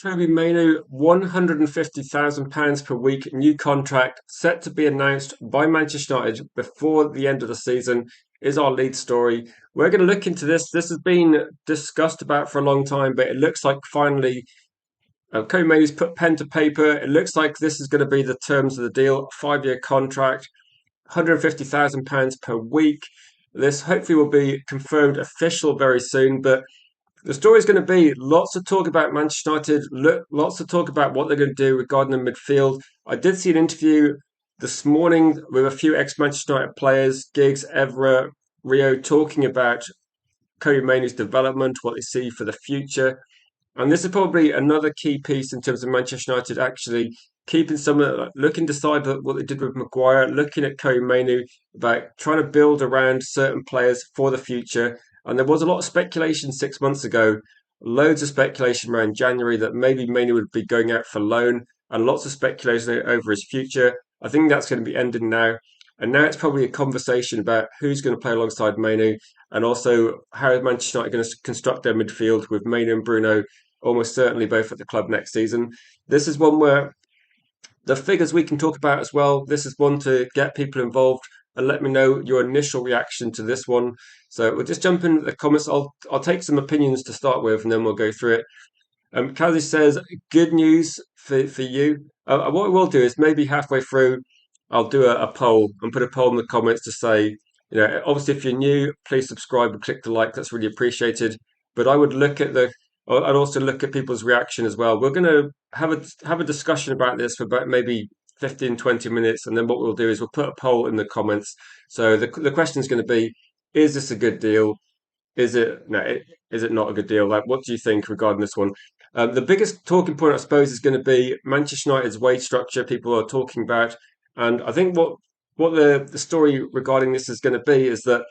Kobbie Mainoo, £150,000 per week new contract set to be announced by Manchester United before the end of the season is our lead story. We're going to look into this. This has been discussed about for a long time, but it looks like finally Kobbie Mainoo's put pen to paper. It looks like this is going to be the terms of the deal: 5-year contract, £150,000 per week. This hopefully will be confirmed official very soon, but the story is going to be lots of talk about Manchester United, lots of talk about what they're going to do regarding the midfield. I did see an interview this morning with a few ex-Manchester United players, Giggs, Evra, Rio, talking about Kobbie Mainoo's development, what they see for the future. And this is probably another key piece in terms of Manchester United actually keeping some, looking to decide what they did with Maguire, looking at Kobbie Mainoo, about trying to build around certain players for the future. And there was a lot of speculation 6 months ago, loads of speculation around January that maybe Mainoo would be going out for loan, and lots of speculation over his future. I think that's going to be ending now. And now it's probably a conversation about who's going to play alongside Mainoo, and also how is Manchester United going to construct their midfield with Mainoo and Bruno almost certainly both at the club next season. This is one where the figures we can talk about as well. This is one to get people involved and let me know your initial reaction to this one. So we'll just jump into the comments. I'll take some opinions to start with, and then we'll go through it. Kazi says, good news for you. What I will do is maybe halfway through, I'll do a poll and put a poll in the comments to say, obviously if you're new, please subscribe and click the like. That's really appreciated. But I would look at I'd also look at people's reaction as well. We're going to have a discussion about this for about maybe 15, 20 minutes. And then what we'll do is we'll put a poll in the comments. So the question is going to be, is this a good deal? Is it not a good deal? Like, what do you think regarding this one? The biggest talking point, I suppose, is going to be Manchester United's wage structure. People are talking about, and I think what the story regarding this is going to be is that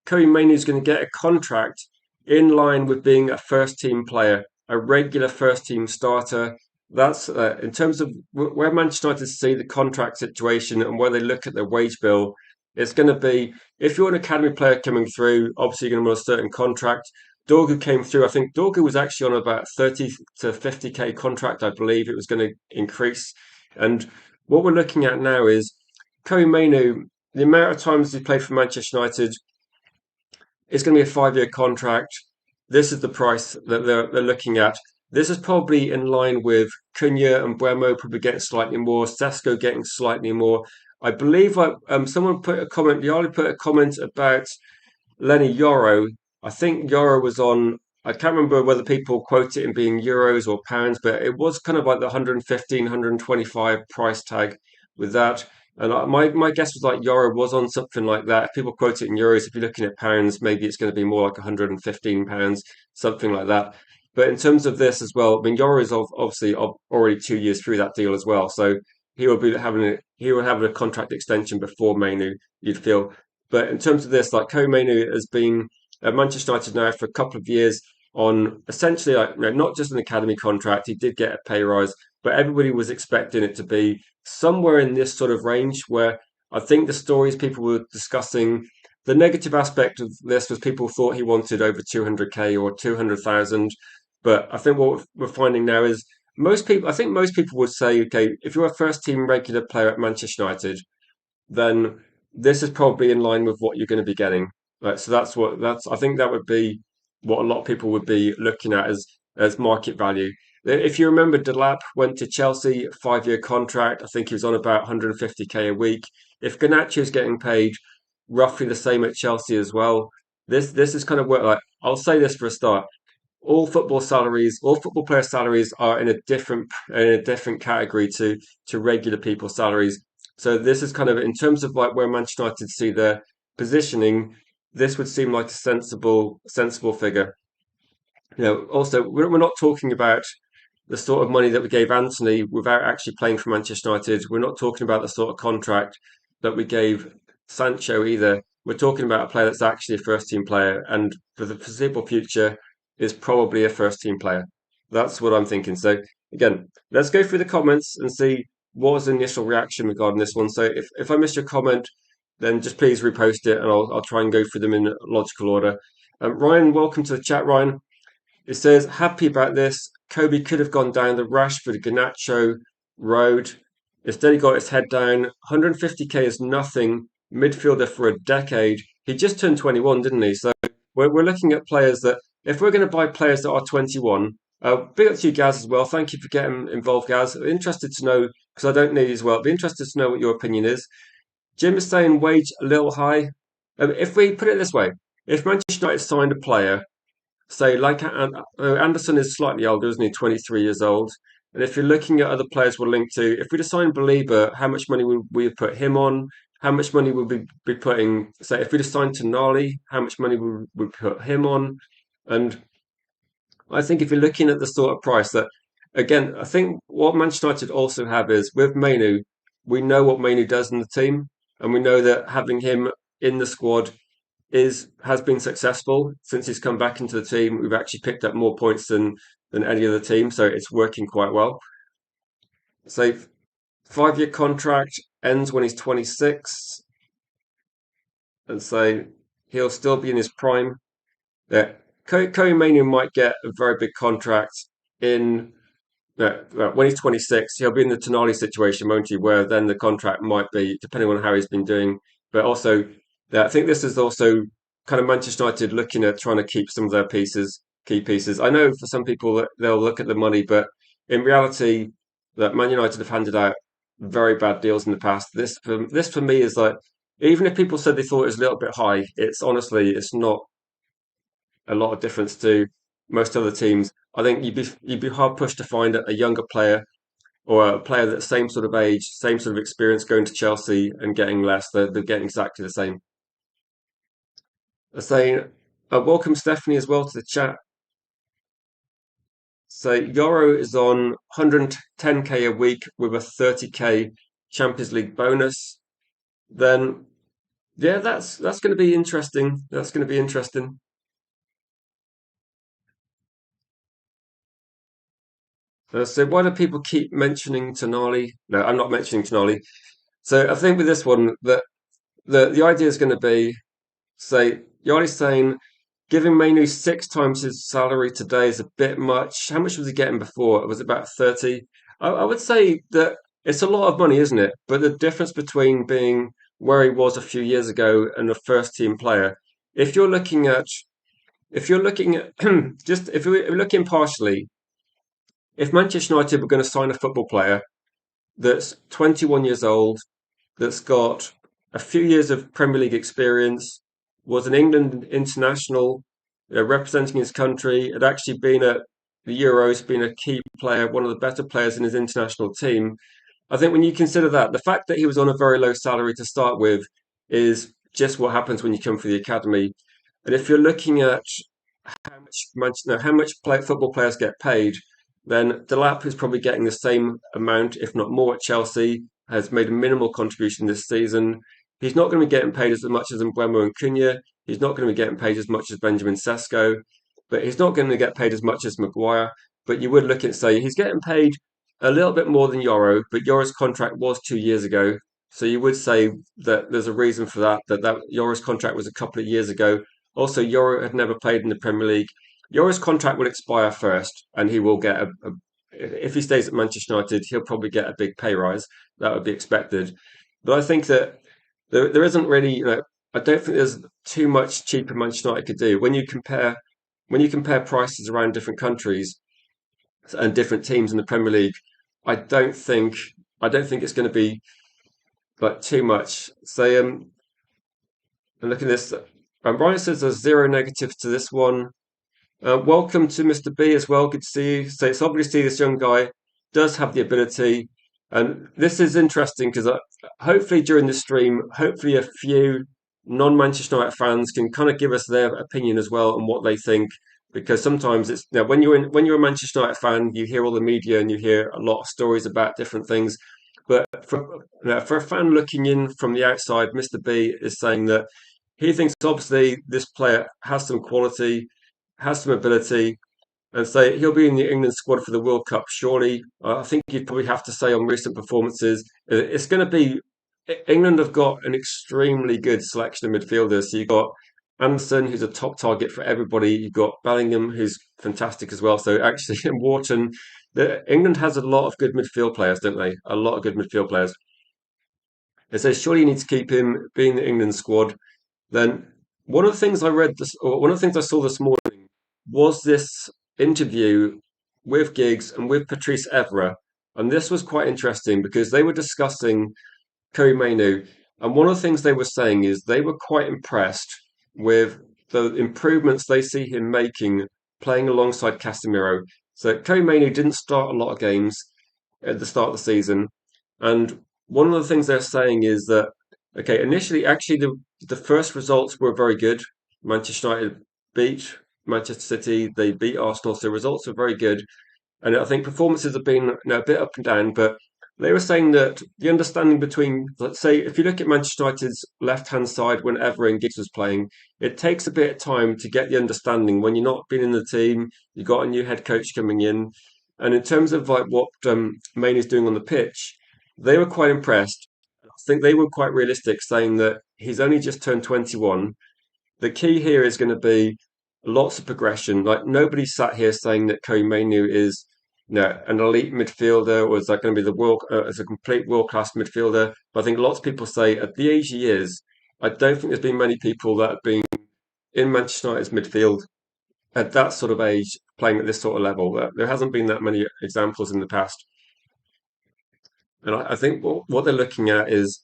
Kobbie Mainoo is going to get a contract in line with being a first team player, a regular first team starter. That's in terms of where Manchester United see the contract situation and where they look at their wage bill. It's going to be, if you're an academy player coming through, obviously you're going to want a certain contract. Dorgu came through. I think Dorgu was actually on about 30 to 50K contract. I believe it was going to increase. And what we're looking at now is Kobbie Mainoo, the amount of times he played for Manchester United, it's going to be a 5-year contract. This is the price that they're looking at. This is probably in line with Cunha and Buemo probably getting slightly more, Sesko getting slightly more. I believe someone put a comment, Yali put a comment about Lenny Yoro. I think Yoro was on, I can't remember whether people quote it in being euros or pounds, but it was kind of like the 115, 125 price tag with that. And my guess was like Euro was on something like that. If people quote it in euros, if you're looking at pounds, maybe it's going to be more like £115, something like that. But in terms of this as well, I mean, Euro is obviously already 2 years through that deal as well. So he will have a contract extension before Mainoo, you'd feel. But in terms of this, like Kobbie Mainoo has been at Manchester United now for a couple of years on essentially like not just an academy contract. He did get a pay rise, but everybody was expecting it to be somewhere in this sort of range where I think the stories people were discussing, the negative aspect of this was people thought he wanted over 200K or 200,000. But I think what we're finding now is I think most people would say, okay, if you're a first team regular player at Manchester United, then this is probably in line with what you're going to be getting. Right, so I think that would be what a lot of people would be looking at as market value. If you remember, Delap went to Chelsea, 5-year contract. I think he was on about 150K a week. If Garnacho is getting paid roughly the same at Chelsea as well, this is kind of where, like, I'll say this for a start. All football player salaries are in a different category to regular people's salaries. So this is kind of in terms of like where Manchester United see their positioning. This would seem like a sensible figure. Also we're not talking about the sort of money that we gave Anthony without actually playing for Manchester United. We're not talking about the sort of contract that we gave Sancho either. We're talking about a player that's actually a first team player, and for the foreseeable future is probably a first team player. That's what I'm thinking. So again, let's go through the comments and see what was the initial reaction regarding this one. So if I missed your comment, then just please repost it and I'll try and go through them in logical order. Ryan, welcome to the chat, Ryan. It says, happy about this. Kobbie could have gone down the Rashford Garnacho road. Instead, he got his head down. 150K is nothing. Midfielder for a decade. He just turned 21, didn't he? So we're looking at players that, if we're going to buy players that are 21, big up to you, Gaz, as well. Thank you for getting involved, Gaz. Interested to know, because I don't need as well, be interested to know what your opinion is. Jim is saying wage a little high. If we put it this way, if Manchester United signed a player, say like Anderson is slightly older, isn't he? 23 years old. And if you're looking at other players we're linked to, if we just signed Belieber, how much money would we put him on? How much money would we be putting? Say if we just signed Tonali, how much money would we put him on? And I think if you're looking at the sort of price that, again, I think what Manchester United also have is with Mainoo, we know what Mainoo does in the team, and we know that having him in the squad is has been successful since he's come back into the team. We've actually picked up more points than any other team, so it's working quite well. So 5-year contract ends when he's 26, and so he'll still be in his prime. That Kobbie Mainoo might get a very big contract in when he's 26. He'll be in the Tonali situation, won't he? Where then the contract might be depending on how he's been doing. But also, I think this is also kind of Manchester United looking at trying to keep some of their key pieces. I know for some people that they'll look at the money, but in reality, that Man United have handed out very bad deals in the past. This for me is like, even if people said they thought it was a little bit high, it's honestly it's not a lot of difference to most other teams. I think you'd be hard pushed to find a younger player or a player that's same sort of age, same sort of experience going to Chelsea and getting less. They're getting exactly the same. Saying, welcome Stephanie as well to the chat. So Euro is on 110K a week with a 30K Champions League bonus. Then yeah, that's going to be interesting. That's going to be interesting. So why do people keep mentioning Tonali? No, I'm not mentioning Tonali. So I think with this one that the idea is going to be, say, Yali's saying giving Mainoo 6 times his salary today is a bit much. How much was he getting before? It was about 30. I would say that it's a lot of money, isn't it? But the difference between being where he was a few years ago and a first team player, if you're looking at if you're looking at just if we're looking partially, if Manchester United were going to sign a football player that's 21 years old, that's got a few years of Premier League experience, was an England international, representing his country, had actually been at the Euros, been a key player, one of the better players in his international team. I think when you consider that, the fact that he was on a very low salary to start with is just what happens when you come for the academy. And if you're looking at how much football players get paid, then Delap is probably getting the same amount, if not more, at Chelsea. Has made a minimal contribution this season. He's not going to be getting paid as much as Mbeumo and Cunha. He's not going to be getting paid as much as Benjamin Sesko, but he's not going to get paid as much as Maguire. But you would look at say he's getting paid a little bit more than Euro, but Euro's contract was 2 years ago. So you would say that there's a reason for that, that Euro's contract was a couple of years ago. Also, Euro had never played in the Premier League. Euro's contract will expire first, and he will get if he stays at Manchester United, he'll probably get a big pay rise. That would be expected. But I think that there isn't really, I don't think there's too much cheaper Manchester United could do when you compare prices around different countries and different teams in the Premier League. I don't think I don't think it's going to be like too much. So and look at this. Brian says there's zero negative to this one. Welcome to Mr. B as well. Good to see you. So it's obvious to see this young guy does have the ability. And this is interesting because hopefully during the stream, hopefully a few non-Manchester United fans can kind of give us their opinion as well on what they think. Because sometimes it's when you're a Manchester United fan, you hear all the media and you hear a lot of stories about different things. But for a fan looking in from the outside, Mr. B is saying that he thinks obviously this player has some quality, has some ability, and say he'll be in the England squad for the World Cup. Surely, I think you'd probably have to say on recent performances, it's going to be England have got an extremely good selection of midfielders. So you've got Anderson, who's a top target for everybody. You've got Bellingham, who's fantastic as well. So actually, in Wharton, England has a lot of good midfield players, don't they? A lot of good midfield players. It says surely you need to keep him being the England squad. Then one of the things I read this, or one of the things I saw this morning was this interview with Giggs and with Patrice Evra, and this was quite interesting because they were discussing Kobbie Mainoo, and one of the things they were saying is they were quite impressed with the improvements they see him making playing alongside Casemiro. So Kobbie Mainoo didn't start a lot of games at the start of the season, and one of the things they're saying is that okay, initially actually the first results were very good. Manchester United beat Manchester City, they beat Arsenal, so results are very good. And I think performances have been a bit up and down, but they were saying that the understanding between, let's say, if you look at Manchester United's left-hand side when Everton Giggs was playing, it takes a bit of time to get the understanding when you're not been in the team, you've got a new head coach coming in. And in terms of like what Maine is doing on the pitch, they were quite impressed. I think they were quite realistic, saying that he's only just turned 21. The key here is going to be lots of progression. Like nobody sat here saying that Kobbie Mainoo is an elite midfielder or is that going to be the world as a complete world class midfielder. But I think lots of people say at the age he is, I don't think there's been many people that have been in Manchester United's midfield at that sort of age playing at this sort of level. There hasn't been that many examples in the past. And I think what they're looking at is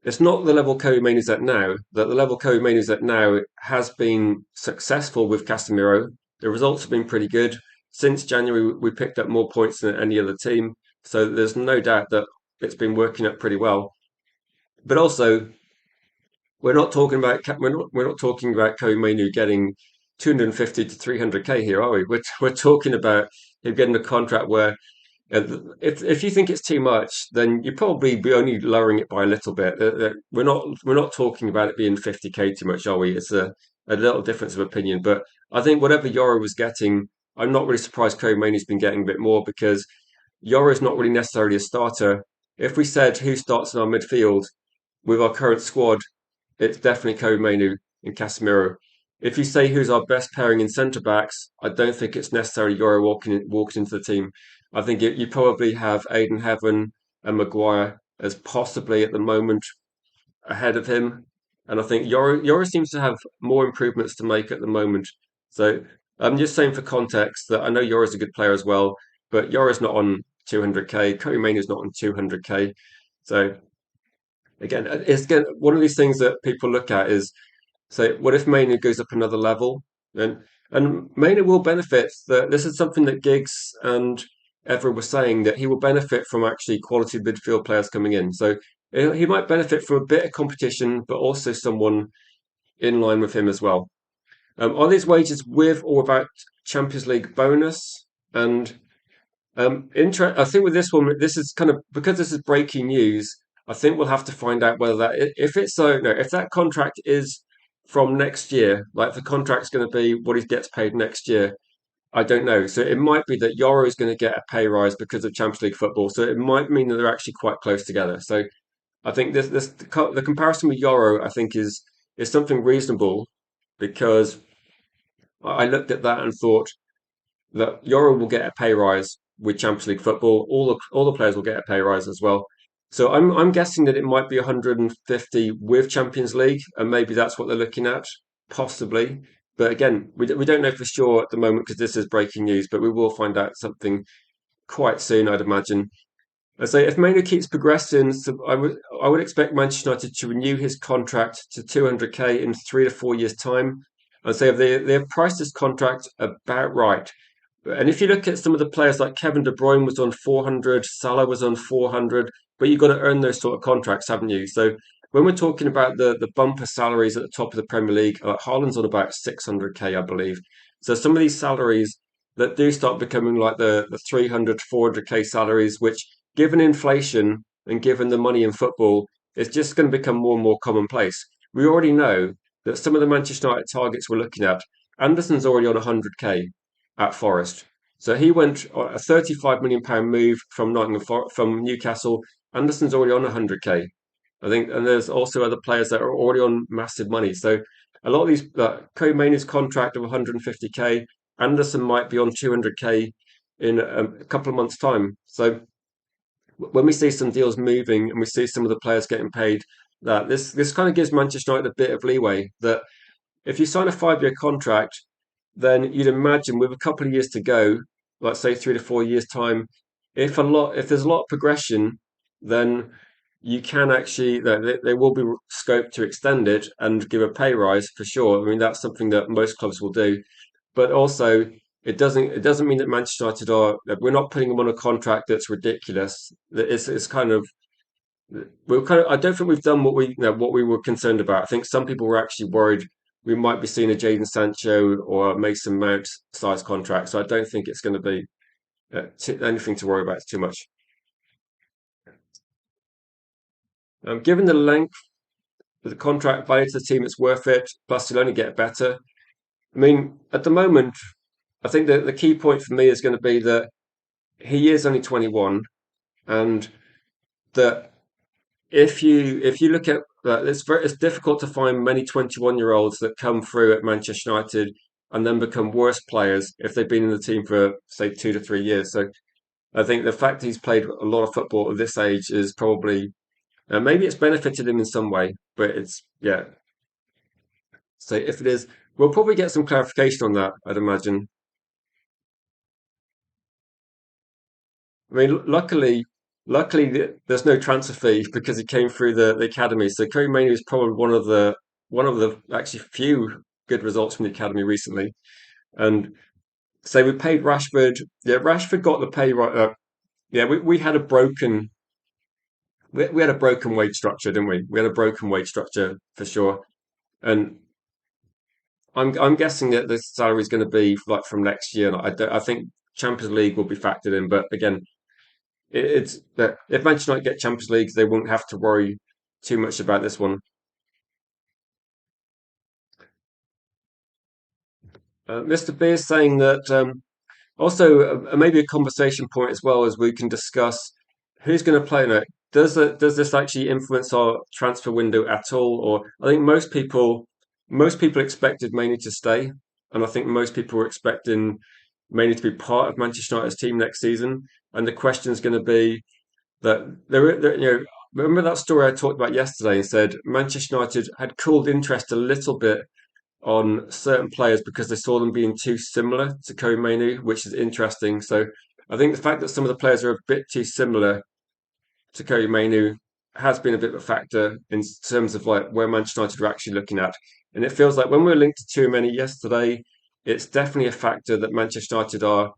it's not the level Kobbie Mainoo is at now. That the level Kobbie Mainoo is at now has been successful with Casemiro. The results have been pretty good. Since January, we picked up more points than any other team. So there's no doubt that it's been working out pretty well. But also, we're not talking about Kobbie Mainoo getting 250 to 300k here, are we? We're talking about him getting a contract where if you think it's too much, then you probably be only lowering it by a little bit. We're not talking about it being 50k too much, are we? It's a little difference of opinion, but I think whatever Yoro was getting, I'm not really surprised Kobbie Mainoo's been getting a bit more because Yoro's not really necessarily a starter. If we said who starts in our midfield with our current squad, it's definitely Kobbie Mainoo and Casemiro. If you say who's our best pairing in centre backs, I don't think it's necessarily Yoro walking into the team. I think you probably have Aidan Heaven and Maguire as possibly at the moment ahead of him. And I think Yoro seems to have more improvements to make at the moment. So I'm just saying for context that I know Yoro's a good player as well, but Yoro's not on 200k. Kobbie Mainoo's not on 200k. So again, one of these things that people look at is say, what if Mainoo goes up another level? And Mainoo will benefit. This is something that Giggs and Evra were saying that he will benefit from actually quality midfield players coming in. So he might benefit from a bit of competition, but also someone in line with him as well. Are these wages with or without Champions League bonus? And I think with this one, this is kind of because this is breaking news. I think we'll have to find out whether if it's so, no, if that contract is from next year, like the contract's going to be what he gets paid next year. I don't know. So it might be that Yoro is going to get a pay rise because of Champions League football. So it might mean that they're actually quite close together. So I think the comparison with Yoro, I think is something reasonable because I looked at that and thought that Yoro will get a pay rise with Champions League football. All the players will get a pay rise as well. So I'm guessing that it might be 150 with Champions League, and maybe that's what they're looking at, possibly. But again, we don't know for sure at the moment because this is breaking news, but we will find out something quite soon, I'd imagine. I say if Mainoo keeps progressing, so I would expect Manchester United to renew his contract to 200k in 3 to 4 years' time. I'd say if they have priced this contract about right. And if you look at some of the players like Kevin De Bruyne was on 400, Salah was on 400, but you've got to earn those sort of contracts, haven't you? So when we're talking about the bumper salaries at the top of the Premier League, Haaland's on about 600k, I believe. So some of these salaries that do start becoming like the 300, 400k salaries, which given inflation and given the money in football, it's just going to become more and more commonplace. We already know that some of the Manchester United targets we're looking at, Anderson's already on 100k at Forest. So he went a 35 million pound move from from Newcastle. Anderson's already on 100k. I think, and there's also other players that are already on massive money. So a lot of these, Kobbie Mainoo's contract of 150K, Anderson might be on 200K in a couple of months' time. So when we see some deals moving and we see some of the players getting paid, that this kind of gives Manchester United a bit of leeway. That if you sign a 5-year contract, then you'd imagine with a couple of years to go, like say 3 to 4 years time, if there's a lot of progression, then you can actually there will be scope to extend it and give a pay rise for sure. I mean that's something that most clubs will do, but also it doesn't mean that Manchester United are that we're not putting them on a contract that's ridiculous. It's kind of I don't think we've done what we were concerned about. I think some people were actually worried we might be seeing a Jadon Sancho or Mason Mount size contract. So I don't think it's going to be anything to worry about. It's too much. Given the length of the contract value to the team, it's worth it. Plus, you'll only get better. I mean, at the moment, I think that the key point for me is going to be that he is only 21, and that if you look at it's difficult to find many 21-year-olds that come through at Manchester United and then become worse players if they've been in the team for say 2 to 3 years. So I think the fact he's played a lot of football at this age is probably maybe it's benefited him in some way, but it's yeah. So if it is, we'll probably get some clarification on that, I'd imagine. I mean, luckily, there's no transfer fee because he came through the academy. So Kobbie Mainoo is probably one of the actually few good results from the academy recently. And so we paid Rashford. Yeah, Rashford got the pay right. Yeah, we had a we had a broken wage structure, didn't we? We had a broken wage structure for sure. And I'm guessing that the salary is going to be like from next year. I think Champions League will be factored in, but again, it's that if Manchester United get Champions League, they won't have to worry too much about this one. Mr. B is saying that also maybe a conversation point as well as we can discuss who's going to play in it. Does this actually influence our transfer window at all? Or I think most people expected Mainoo to stay, and I think most people were expecting Mainoo to be part of Manchester United's team next season. And the question is going to be that remember that story I talked about yesterday and said Manchester United had cooled interest a little bit on certain players because they saw them being too similar to Kobbie Mainoo, which is interesting. So I think the fact that some of the players are a bit too similar to Kobbie Mainoo has been a bit of a factor in terms of like where Manchester United are actually looking at. And it feels like when we were linked to too many yesterday, it's definitely a factor that Manchester United are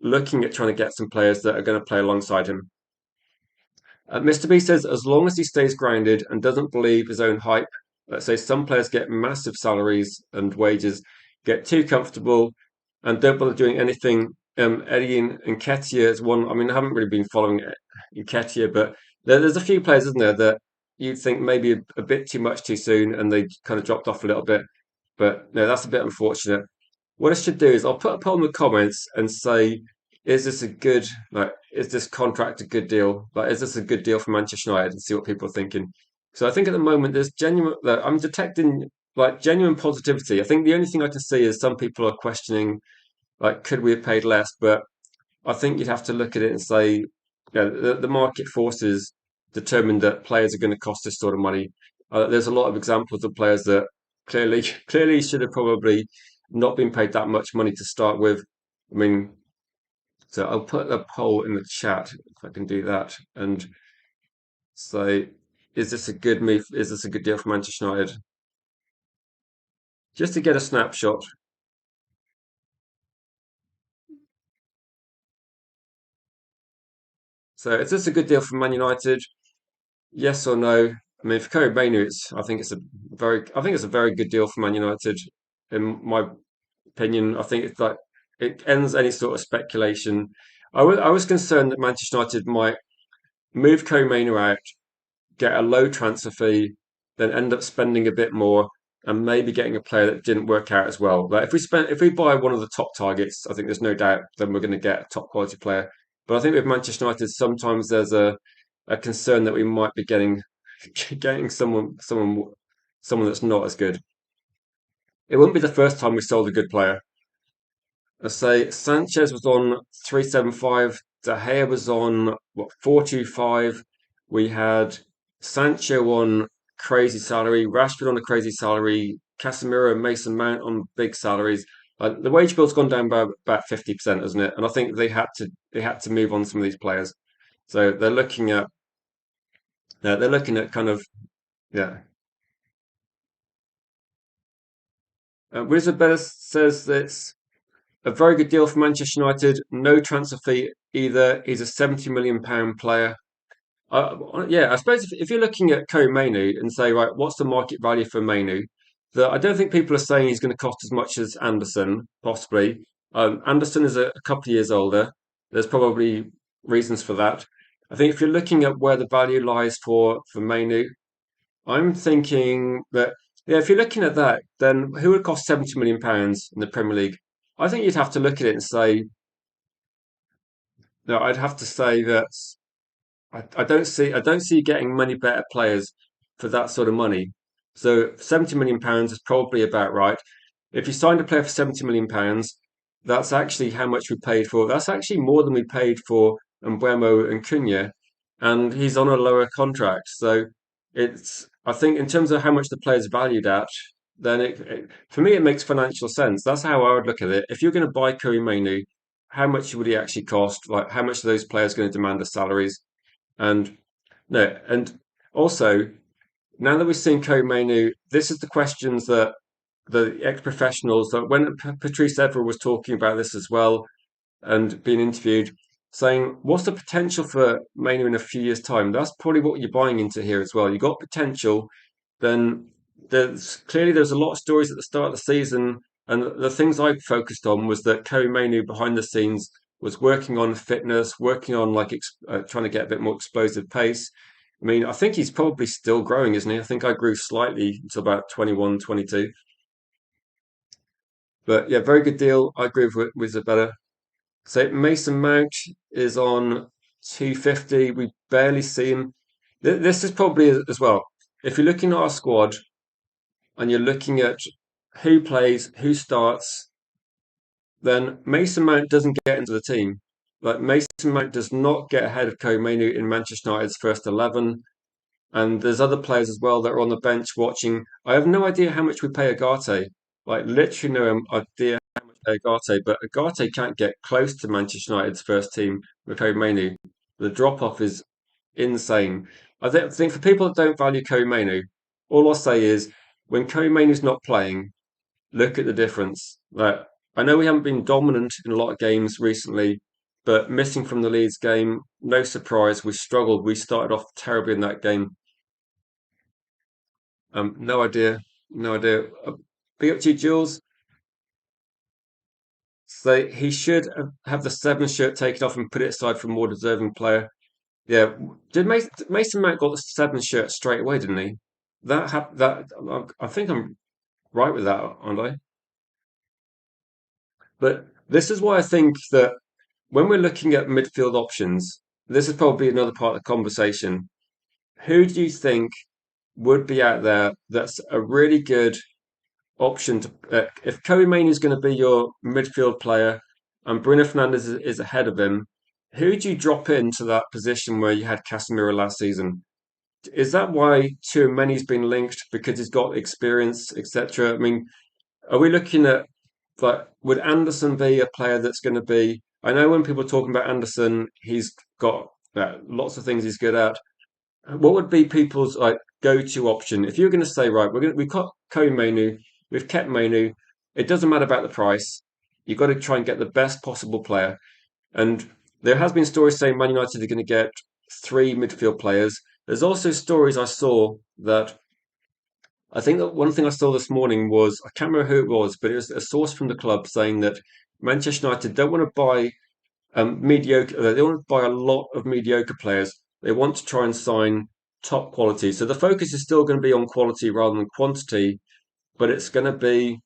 looking at trying to get some players that are going to play alongside him. Mr. B says as long as he stays grounded and doesn't believe his own hype, let's say some players get massive salaries and wages, get too comfortable, and don't bother doing anything. Eddie Nketiah is one. I mean, I haven't really been following Nketiah, but there's a few players, isn't there, that you'd think maybe a bit too much too soon, and they kind of dropped off a little bit. But no, that's a bit unfortunate. What I should do is I'll put a poll in the comments and say, is this contract a good deal? Like, is this a good deal for Manchester United? And see what people are thinking. So I think at the moment there's genuine. Like, I'm detecting like genuine positivity. I think the only thing I can see is some people are questioning, like, could we have paid less? But I think you'd have to look at it and say, the market forces determine that players are going to cost this sort of money. There's a lot of examples of players that clearly, clearly should have probably not been paid that much money to start with. I mean, so I'll put a poll in the chat if I can do that and say, is this a good move? Is this a good deal for Manchester United? Just to get a snapshot. So is this a good deal for Man United? Yes or no? I mean, for Kobbie Mainoo, I think it's a very good deal for Man United. In my opinion, I think it's like it ends any sort of speculation. I was concerned that Manchester United might move Kobbie Mainoo out, get a low transfer fee, then end up spending a bit more and maybe getting a player that didn't work out as well. Like if we buy one of the top targets, I think there's no doubt then we're going to get a top quality player. But I think with Manchester United, sometimes there's a concern that we might be getting getting someone that's not as good. it wouldn't be the first time we sold a good player. Let's say Sanchez was on 375, De Gea was on what 425. We had Sancho on crazy salary, Rashford on a crazy salary, Casemiro and Mason Mount on big salaries. The wage bill's gone down by about 50%, hasn't it? And I think they had to move on some of these players. So they're looking at kind of yeah. Wizard Better says that it's a very good deal for Manchester United. No transfer fee either. He's a £70 million player. Yeah, I suppose if you're looking at Kobbie Mainoo and say, right, what's the market value for Mainoo? I don't think people are saying he's going to cost as much as Anderson, possibly. Anderson is a couple of years older. There's probably reasons for that. I think if you're looking at where the value lies for Mainoo, I'm thinking that, yeah, if you're looking at that, then who would cost £70 million in the Premier League? I think you'd have to look at it and say, no, I'd have to say that I don't see you getting many better players for that sort of money. So £70 million is probably about right. If you signed a player for £70 million, that's actually how much we paid for. That's actually more than we paid for Mbeumo and Cunha, and he's on a lower contract. So I think in terms of how much the player's valued at, then for me it makes financial sense. That's how I would look at it. If you're going to buy Kobbie Mainoo, how much would he actually cost? Like how much are those players going to demand as salaries? And no, and also now that we've seen Co-Mainoo, this is the questions that the ex-professionals that when Patrice Evra was talking about this as well and being interviewed, saying what's the potential for Mainoo in a few years' time? That's probably what you're buying into here as well. You got potential, then there's a lot of stories at the start of the season, and the things I focused on was that Kobbie Mainoo behind the scenes was working on fitness, working on trying to get a bit more explosive pace. I mean, I think he's probably still growing, isn't he? I think I grew slightly until about 21, 22. But yeah, very good deal. I agree with Isabella. So Mason Mount is on 250. We barely see him. This is probably as well. If you're looking at our squad and you're looking at who plays, who starts, then Mason Mount doesn't get into the team. Like Mason Mount does not get ahead of Kobbie Mainoo in Manchester United's first 11. And there's other players as well that are on the bench watching. I have no idea how much we pay Agate. Like literally no idea how much we pay Agate, but Agate can't get close to Manchester United's first team with Kobbie Mainoo. The drop off is insane. I think for people that don't value Kobbie Mainoo, all I'll say is when Kobbie Mainoo's not playing, look at the difference. Like I know we haven't been dominant in a lot of games recently, but missing from the Leeds game, no surprise. We struggled. We started off terribly in that game. No idea, no idea. Big up to you, Jules. So he should have the seven shirt taken off and put it aside for a more deserving player. Yeah, did Mason Mount got the seven shirt straight away, didn't he? That I think I'm right with that, aren't I? But this is why I think that when we're looking at midfield options, this is probably another part of the conversation. Who do you think would be out there that's a really good option to if Kobbie Mainoo is going to be your midfield player and Bruno Fernandes is ahead of him, who do you drop into that position where you had Casemiro last season? Is that why Tchouaméni's been linked because he's got experience, etc.? I mean, are we looking at like would Anderson be a player that's going to be? I know when people are talking about Anderson, he's got lots of things he's good at. What would be people's like go-to option if you're going to say right, we've got Kobbie Mainoo, we've kept Mainoo. It doesn't matter about the price. You've got to try and get the best possible player. And there has been stories saying Man United are going to get three midfield players. There's also stories I saw that I think that one thing I saw this morning was I can't remember who it was, but it was a source from the club saying that Manchester United don't want to buy mediocre. They want to buy a lot of mediocre players. They want to try and sign top quality. So the focus is still going to be on quality rather than quantity, but it's going to be.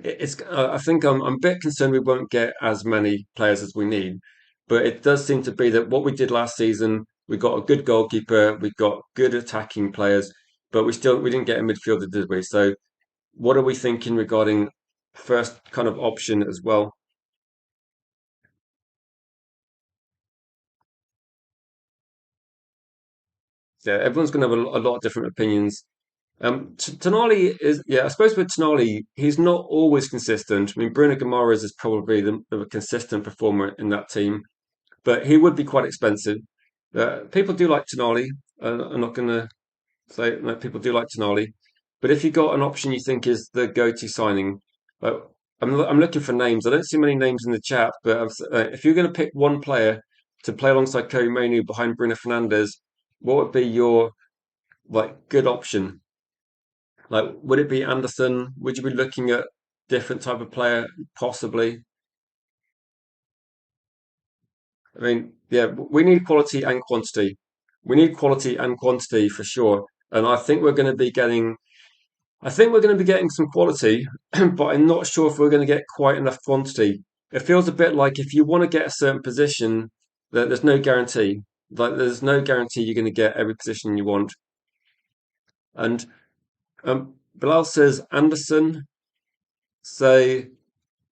It's. I think I'm a bit concerned we won't get as many players as we need, but it does seem to be that what we did last season, we got a good goalkeeper, we got good attacking players, but we didn't get a midfielder, did we? So What are we thinking regarding first kind of option as well? Yeah, everyone's going to have a lot of different opinions. Tonali is, yeah, I suppose with Tonali, he's not always consistent. I mean, Bruno Guimaraes is probably the consistent performer in that team, but he would be quite expensive. People do like Tonali. I'm not going to say no, people do like Tonali, but if you got an option you think is the go-to signing, uh, I'm looking for names. I don't see many names in the chat, but if you're going to pick one player to play alongside Kobbie Mainoo behind Bruno Fernandes, what would be your like good option? Like, would it be Anderson? Would you be looking at different type of player possibly? I mean, yeah, we need quality and quantity. We need quality and quantity for sure. And I think we're going to be getting I think we're going to be getting some quality, but I'm not sure if we're going to get quite enough quantity. It feels a bit like if you want to get a certain position, that there's no guarantee. Like there's no guarantee you're going to get every position you want. And Bilal says Anderson, say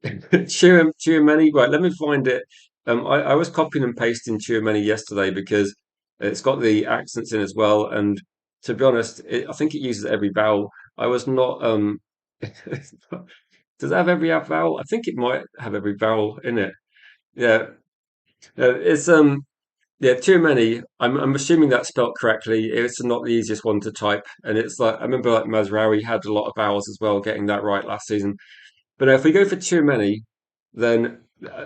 Chiramani. Right, let me find it. I was copying and pasting Chiramani yesterday because it's got the accents in as well. And to be honest, I think it uses every vowel. I was not. Does it have every vowel? I think it might have every vowel in it. Yeah, it's yeah, too many. I'm assuming that's spelt correctly. It's not the easiest one to type, and it's like I remember like Mazraoui had a lot of vowels as well, getting that right last season. But if we go for too many, then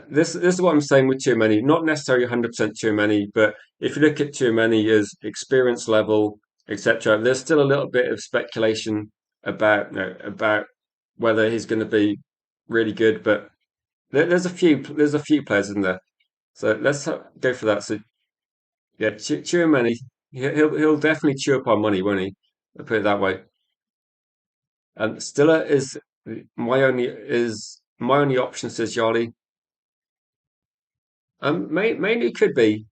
this is what I'm saying with too many. Not necessarily 100% too many, but if you look at too many as experience level, etc., there's still a little bit of speculation about about whether he's going to be really good. But there's a few players in there. So let's go for that. So yeah, Chouameni, he'll definitely chew up our money, won't he? I'll put it that way. And Stiller my only option, says Yarley. Mainly could be.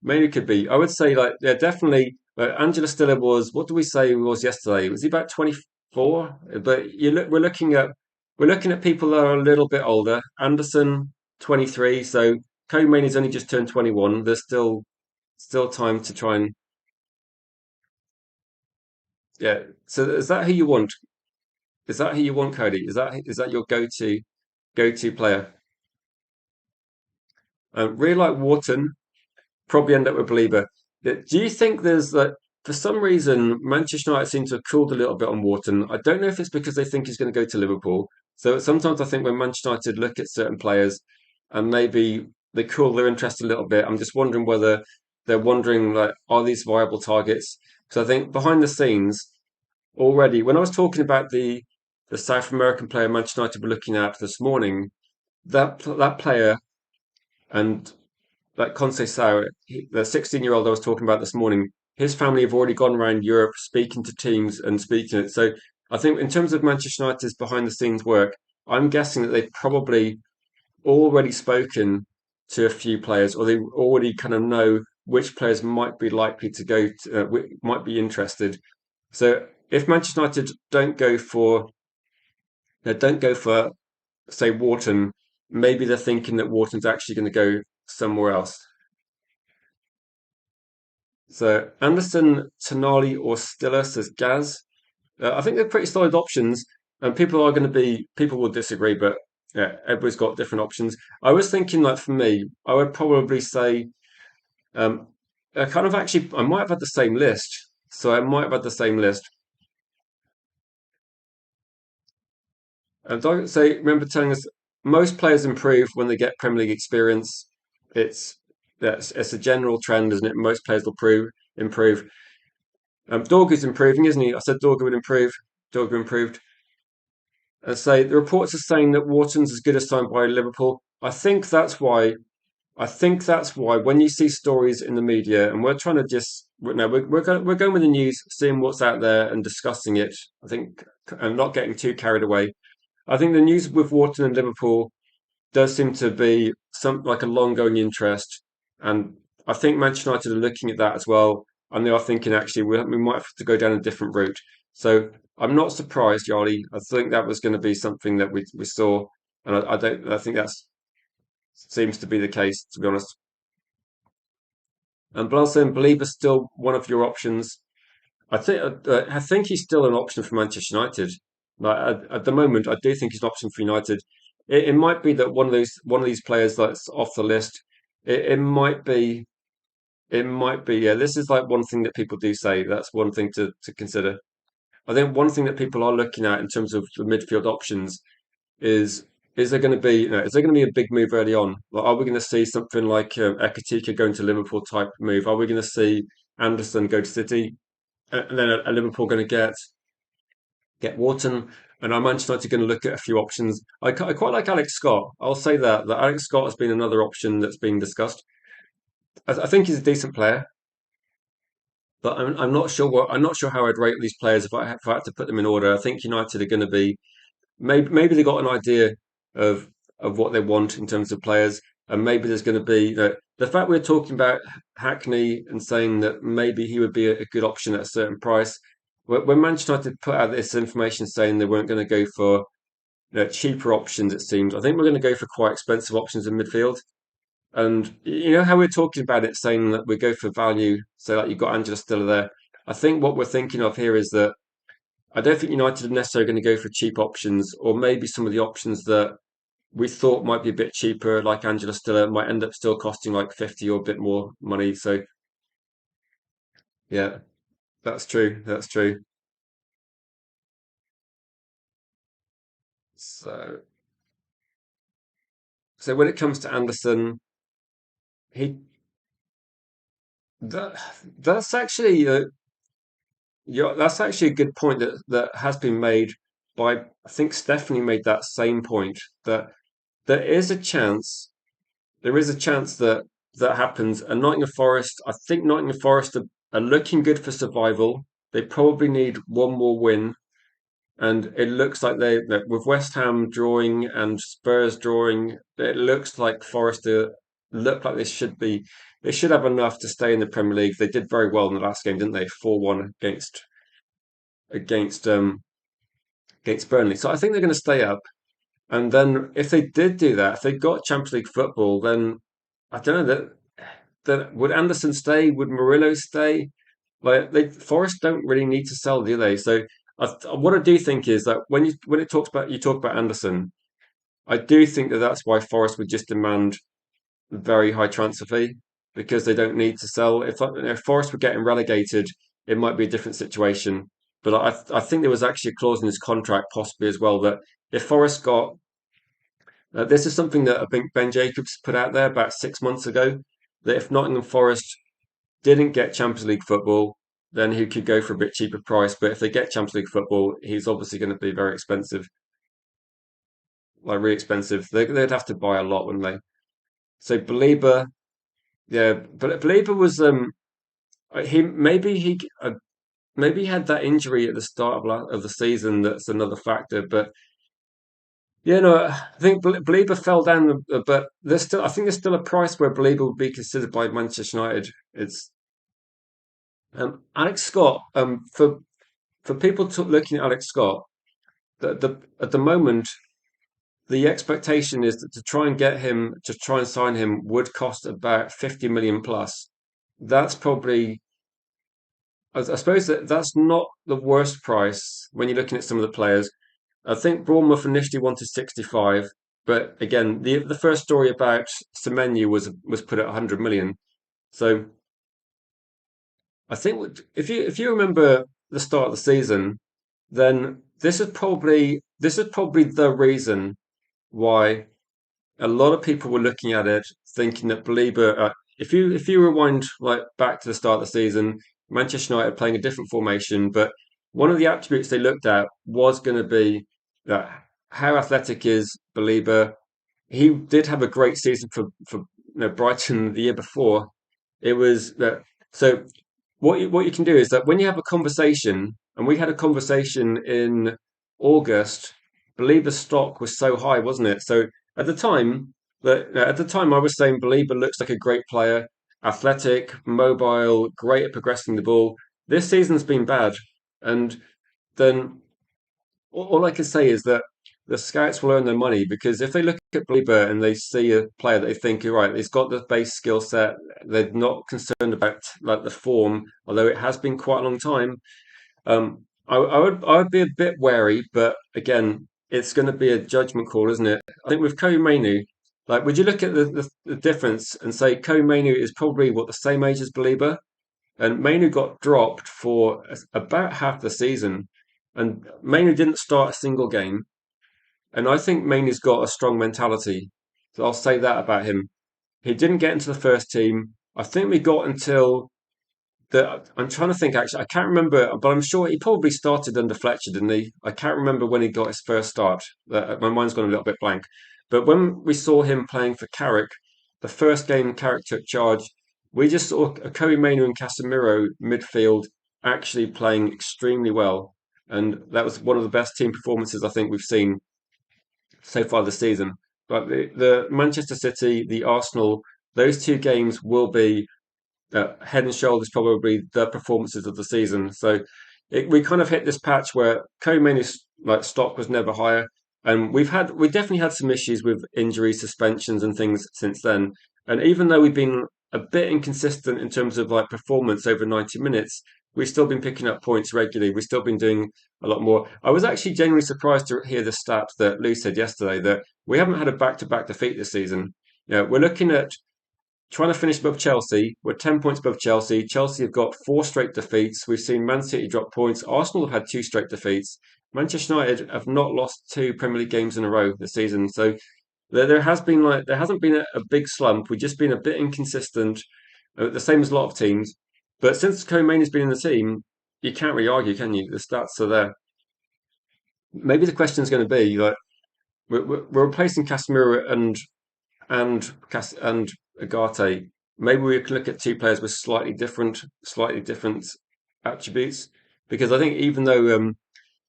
I would say like yeah, definitely. Angela Stiller was. What do we say he was yesterday? Was he about 24? But we're looking at people that are a little bit older. Anderson 23. So Kobe Mainoo's only just turned 21. There's still time to try and yeah. So is that who you want? Is that who you want, Cody? Is that your go to player? Really like Wharton. Probably end up with Belieber. Do you think there's like for some reason Manchester United seem to have cooled a little bit on Wharton? I don't know if it's because they think he's going to go to Liverpool. So sometimes I think when Manchester United look at certain players and maybe they cool their interest a little bit, I'm just wondering whether they're wondering like, are these viable targets? Because I think behind the scenes already, when I was talking about the South American player Manchester United were looking at this morning, that player and like Conceição, the 16-year-old I was talking about this morning, his family have already gone around Europe speaking to teams and speaking it. So I think in terms of Manchester United's behind the scenes work, I'm guessing that they've probably already spoken to a few players, or they already kind of know which players might be likely to might be interested. So if Manchester United don't go for say Wharton, maybe they're thinking that Wharton's actually going to go somewhere else. So Anderson, Tonali, or Stiller, says Gaz. I think they're pretty solid options, and people will disagree, but yeah, everybody's got different options. I was thinking, like for me, I would probably say, I kind of actually, I might have had the same list. So I might have had the same list. And don't say, remember telling us most players improve when they get Premier League experience. It's it's a general trend, isn't it? Most players will improve. Dorgu's improving, isn't he? I said Dorgu would improve. Dorgu improved. And say the reports are saying that Wharton's as good as signed by Liverpool. I think that's why when you see stories in the media, and we're trying to just no, we're going with the news, seeing what's out there and discussing it. I think and not getting too carried away. I think the news with Wharton and Liverpool does seem to be some like a long going interest, and I think Manchester United are looking at that as well, and they are thinking actually we might have to go down a different route. So I'm not surprised, Yardi. I think that was going to be something that we saw, and I don't. I think that seems to be the case, to be honest. And Blase Belieber's still one of your options. I think he's still an option for Manchester United. Like at the moment, I do think he's an option for United. It might be that one of these players that's off the list. It might be. It might be. Yeah, this is like one thing that people do say. That's one thing to consider. I think one thing that people are looking at in terms of the midfield options is is there going to be is there going to be a big move early on? Like, are we going to see something like Ekatika going to Liverpool type move? Are we going to see Anderson go to City, and then are Liverpool going to get Wharton? And are Manchester United going to look at a few options? I quite like Alex Scott. I'll say that Alex Scott has been another option that's been discussed. I think he's a decent player, but I'm not sure how I'd rate these players if I had to put them in order. I think United are going to be maybe they got an idea of what they want in terms of players, and maybe there's going to be the fact we're talking about Hackney and saying that maybe he would be a good option at a certain price. When Manchester United put out this information saying they weren't going to go for cheaper options, it seems. I think we're going to go for quite expensive options in midfield. And you know how we're talking about it, saying that we go for value. So like you've got Angela Stiller there. I think what we're thinking of here is that I don't think United are necessarily going to go for cheap options, or maybe some of the options that we thought might be a bit cheaper, like Angela Stiller, might end up still costing like 50 or a bit more money. So yeah, that's true. That's true. So so when it comes to Anderson, he that that's actually that's actually a good point that has been made by I think Stephanie made that same point that there is a chance there is a chance that that happens. And Nottingham Forest, I think Nottingham Forest are looking good for survival. They probably need one more win, and it looks like that with West Ham drawing and Spurs drawing, it looks like Forest look like they should have enough to stay in the Premier League. They did very well in the last game, didn't they? 4-1 against against Burnley. So I think they're going to stay up. And then if they did do that, if they got Champions League football, then I don't know that would Anderson stay? Would Murillo stay? Like Forest don't really need to sell, do they? So what I do think is that when it talks about you talk about Anderson, I do think that that's why Forest would just demand a very high transfer fee because they don't need to sell. If Forest were getting relegated, it might be a different situation. But I think there was actually a clause in his contract possibly as well that if Forest got this is something that I think Ben Jacobs put out there about 6 months ago that if Nottingham Forest didn't get Champions League football, then he could go for a bit cheaper price. But if they get Champions League football, he's obviously going to be very expensive, like really expensive. They'd have to buy a lot, wouldn't they? So Belieber, yeah, but Belieber was he maybe he had that injury at the start of the season. That's another factor, but. Yeah, no, I think Belieber fell down, but there's still. I think there's still a price where Belieber would be considered by Manchester United. It's Alex Scott. For people looking at Alex Scott, at the moment the expectation is that to try and get him to try and sign him would cost about 50 million plus. That's probably I suppose that's not the worst price when you're looking at some of the players. I think Bournemouth initially wanted 65, but again, the first story about Semenyo was put at 100 million. So I think if you remember the start of the season, then this is probably the reason why a lot of people were looking at it, thinking that Belieber. If you rewind like back to the start of the season, Manchester United playing a different formation, but one of the attributes they looked at was going to be that how athletic is Belieber. He did have a great season for Brighton the year before. It was that so what you can do is that when you have a conversation, and we had a conversation in August, Belieber's stock was so high, wasn't it? So at the time, at the time I was saying Belieber looks like a great player, athletic, mobile, great at progressing the ball. This season's been bad, and then all I can say is that the scouts will earn their money because if they look at Belieber and they see a player that they think, you're right, he's got the base skill set, they're not concerned about like the form, although it has been quite a long time. I would be a bit wary, but again, it's going to be a judgment call, isn't it? I think with Kobbie Mainoo, like, would you look at the difference and say Kobbie Mainoo is probably what the same age as Belieber? And Mainoo got dropped for about half the season, and Mainoo didn't start a single game. And I think Mainoo's got a strong mentality. So I'll say that about him. He didn't get into the first team. I think we got until I'm trying to think actually. I can't remember, but I'm sure he probably started under Fletcher, didn't he? I can't remember when he got his first start. My mind's gone a little bit blank. But when we saw him playing for Carrick, the first game Carrick took charge, we just saw Kobbie Mainoo and Casemiro midfield actually playing extremely well, and that was one of the best team performances I think we've seen so far this season. But the Manchester City, the Arsenal, those two games will be head and shoulders probably the performances of the season. So we kind of hit this patch where Co-Main's like stock was never higher, and we definitely had some issues with injuries, suspensions, and things since then. And even though we've been a bit inconsistent in terms of like performance over 90 minutes, we've still been picking up points regularly. We've still been doing a lot more. I was actually genuinely surprised to hear the stat that Lou said yesterday that we haven't had a back-to-back defeat this season. We're looking at trying to finish above Chelsea. We're 10 points above Chelsea. Chelsea have got four straight defeats. We've seen Man City drop points. Arsenal have had two straight defeats. Manchester United have not lost two Premier League games in a row this season. So there hasn't been a big slump. We've just been a bit inconsistent, the same as a lot of teams. But since Coman has been in the team, you can't really argue, can you? The stats are there. Maybe the question is going to be like we're replacing Casemiro and Agate. Maybe we could look at two players with slightly different attributes. Because I think even though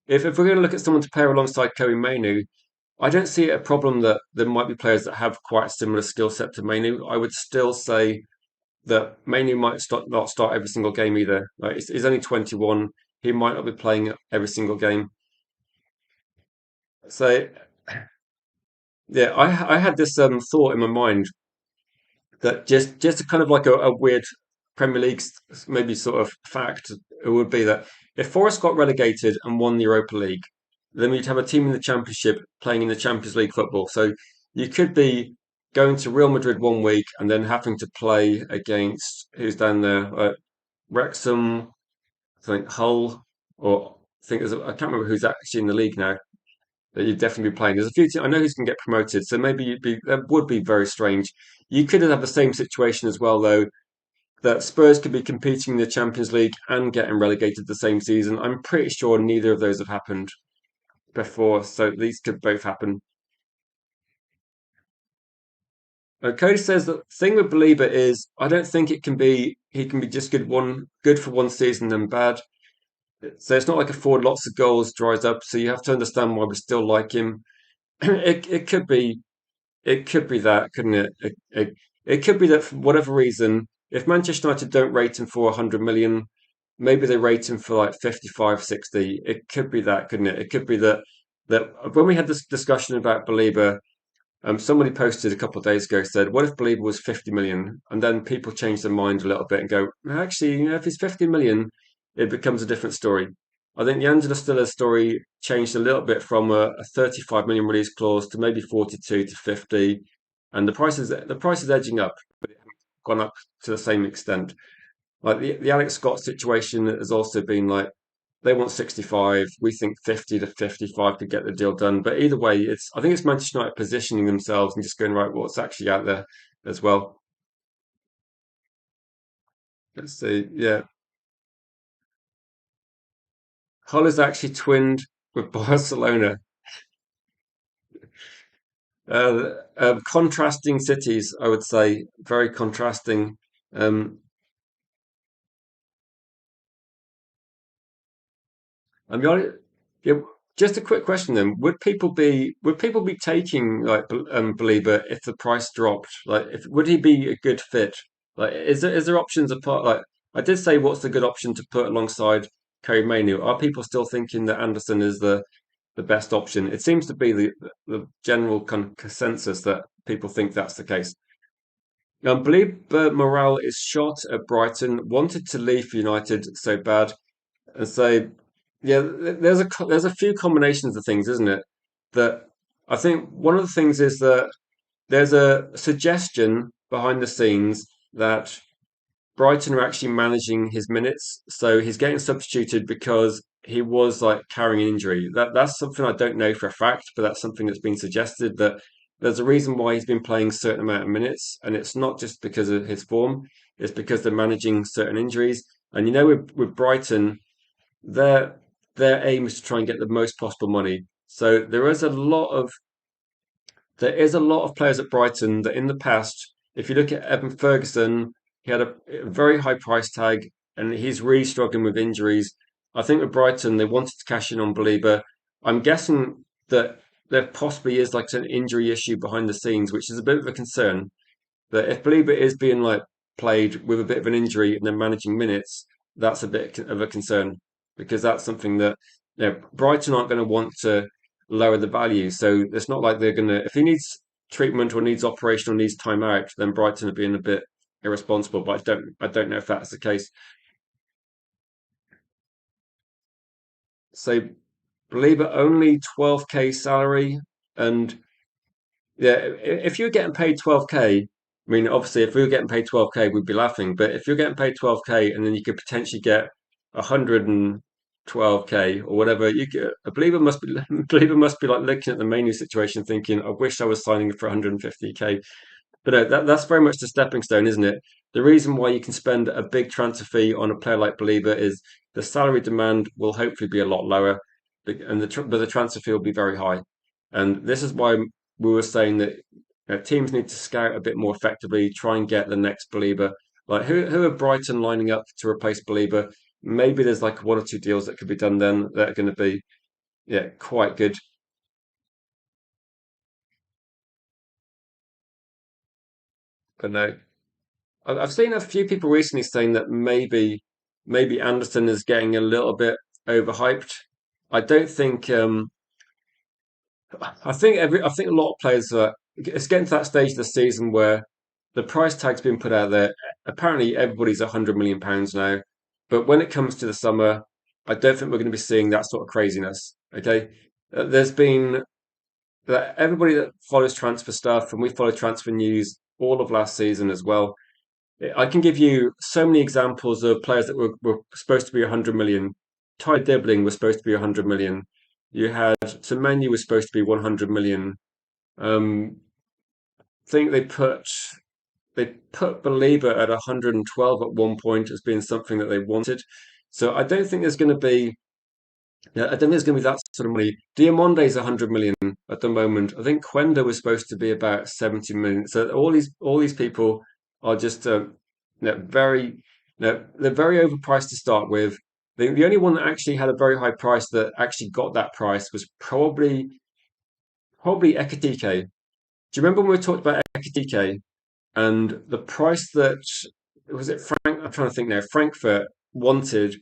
if we're going to look at someone to pair alongside Kobbie Mainoo, I don't see a problem that there might be players that have quite a similar skill set to Mainoo. I would still say that Mainoo might not start every single game either. Like he's only 21. He might not be playing every single game. So yeah, I had this thought in my mind that just kind of like a weird Premier League maybe sort of fact, it would be that if Forest got relegated and won the Europa League, then we'd have a team in the Championship playing in the Champions League football. So you could be going to Real Madrid one week and then having to play against who's down there, Wrexham, I think Hull, or I think I can't remember who's actually in the league now that you'd definitely be playing. There's a few teams I know who's going to get promoted, so maybe that would be very strange. You could have the same situation as well, though, that Spurs could be competing in the Champions League and getting relegated the same season. I'm pretty sure neither of those have happened before, so these could both happen. Cody says that the thing with Belieber is I don't think it can be he can be just good for one season and bad. So it's not like a forward lots of goals dries up. So you have to understand why we still like him. It could be that, couldn't it? It could be that for whatever reason, if Manchester United don't rate him for 100 million, maybe they rate him for like 55, 60. It could be that, couldn't it? It could be that when we had this discussion about Belieber, somebody posted a couple of days ago said, "What if Belieber was 50 million?" And then people change their mind a little bit and go, "Actually, if he's 50 million, it becomes a different story." I think the Angela Stiller story changed a little bit from a 35 million release clause to maybe 42 to 50, and the price is edging up, but it hasn't gone up to the same extent. Like the Alex Scott situation has also been like they want 65. We think 50 to 55 could get the deal done. But either way, I think it's Manchester United positioning themselves and just going, right, what's actually out there as well. Let's see. Yeah. Hull is actually twinned with Barcelona. Contrasting cities, I would say, very contrasting. Um, I mean, yeah, just a quick question then: would people be taking like Belieber if the price dropped? Like, if would he be a good fit? Like, is there options apart? Like, I did say, what's the good option to put alongside Kobbie Mainoo? Are people still thinking that Anderson is the the best option. It seems to be the general consensus that people think that's the case. I believe morale is shot at Brighton, wanted to leave for United so bad, and so yeah, there's a few combinations of things, isn't it? That I think one of the things is that there's a suggestion behind the scenes that Brighton are actually managing his minutes, so he's getting substituted because he was like carrying an injury. That's something I don't know for a fact, but that's something that's been suggested that there's a reason why he's been playing a certain amount of minutes, and it's not just because of his form, it's because they're managing certain injuries. And you know, with Brighton, their their aim is to try and get the most possible money. So there is a lot of players at Brighton that in the past, if you look at Evan Ferguson, he had a very high price tag and he's really struggling with injuries. I think with Brighton, they wanted to cash in on Belieber. I'm guessing that there possibly is like an injury issue behind the scenes, which is a bit of a concern. That if Belieber is being like played with a bit of an injury and then managing minutes, that's a bit of a concern because that's something that Brighton aren't going to want to lower the value. So it's not like they're going to if he needs treatment or needs operation or needs time out, then Brighton are being a bit irresponsible. But I don't know if that's the case. So Belieber only 12K salary and yeah, if you're getting paid 12K, I mean, obviously, if we were getting paid 12K, we'd be laughing. But if you're getting paid 12K and then you could potentially get 112K or whatever, you get, a believer must be a believer must be like looking at the MAINOO situation, thinking, "I wish I was signing for 150K." But no, that's very much the stepping stone, isn't it? The reason why you can spend a big transfer fee on a player like Believer is the salary demand will hopefully be a lot lower, and but the transfer fee will be very high. And this is why we were saying that teams need to scout a bit more effectively, try and get the next Believer. Like who are Brighton lining up to replace Believer? Maybe there's like one or two deals that could be done then that are going to be quite good. But no, I've seen a few people recently saying that maybe Anderson is getting a little bit overhyped. I don't think. I think a lot of players are. It's getting to that stage of the season where the price tag's been put out there. Apparently, everybody's £100 million now, but when it comes to the summer, I don't think we're going to be seeing that sort of craziness. Okay, there's been that everybody that follows transfer stuff, and we follow transfer news all of last season as well. I can give you so many examples of players that were supposed to be 100 million. Ty Dibbling was supposed to be 100 million. You had Semenyo was supposed to be 100 million. I think they put Belieber at 112 at one point as being something that they wanted. So I don't think there's going to be yeah, I don't think there's going to be that sort of money. Diamonde's 100 million at the moment. I think Quenda was supposed to be about 70 million. So all these people are just very they're very overpriced to start with. The only one that actually had a very high price that actually got that price was probably Ekatike. Do you remember when we talked about Ekatike and the price that was it Frank? I'm trying to think now. Frankfurt wanted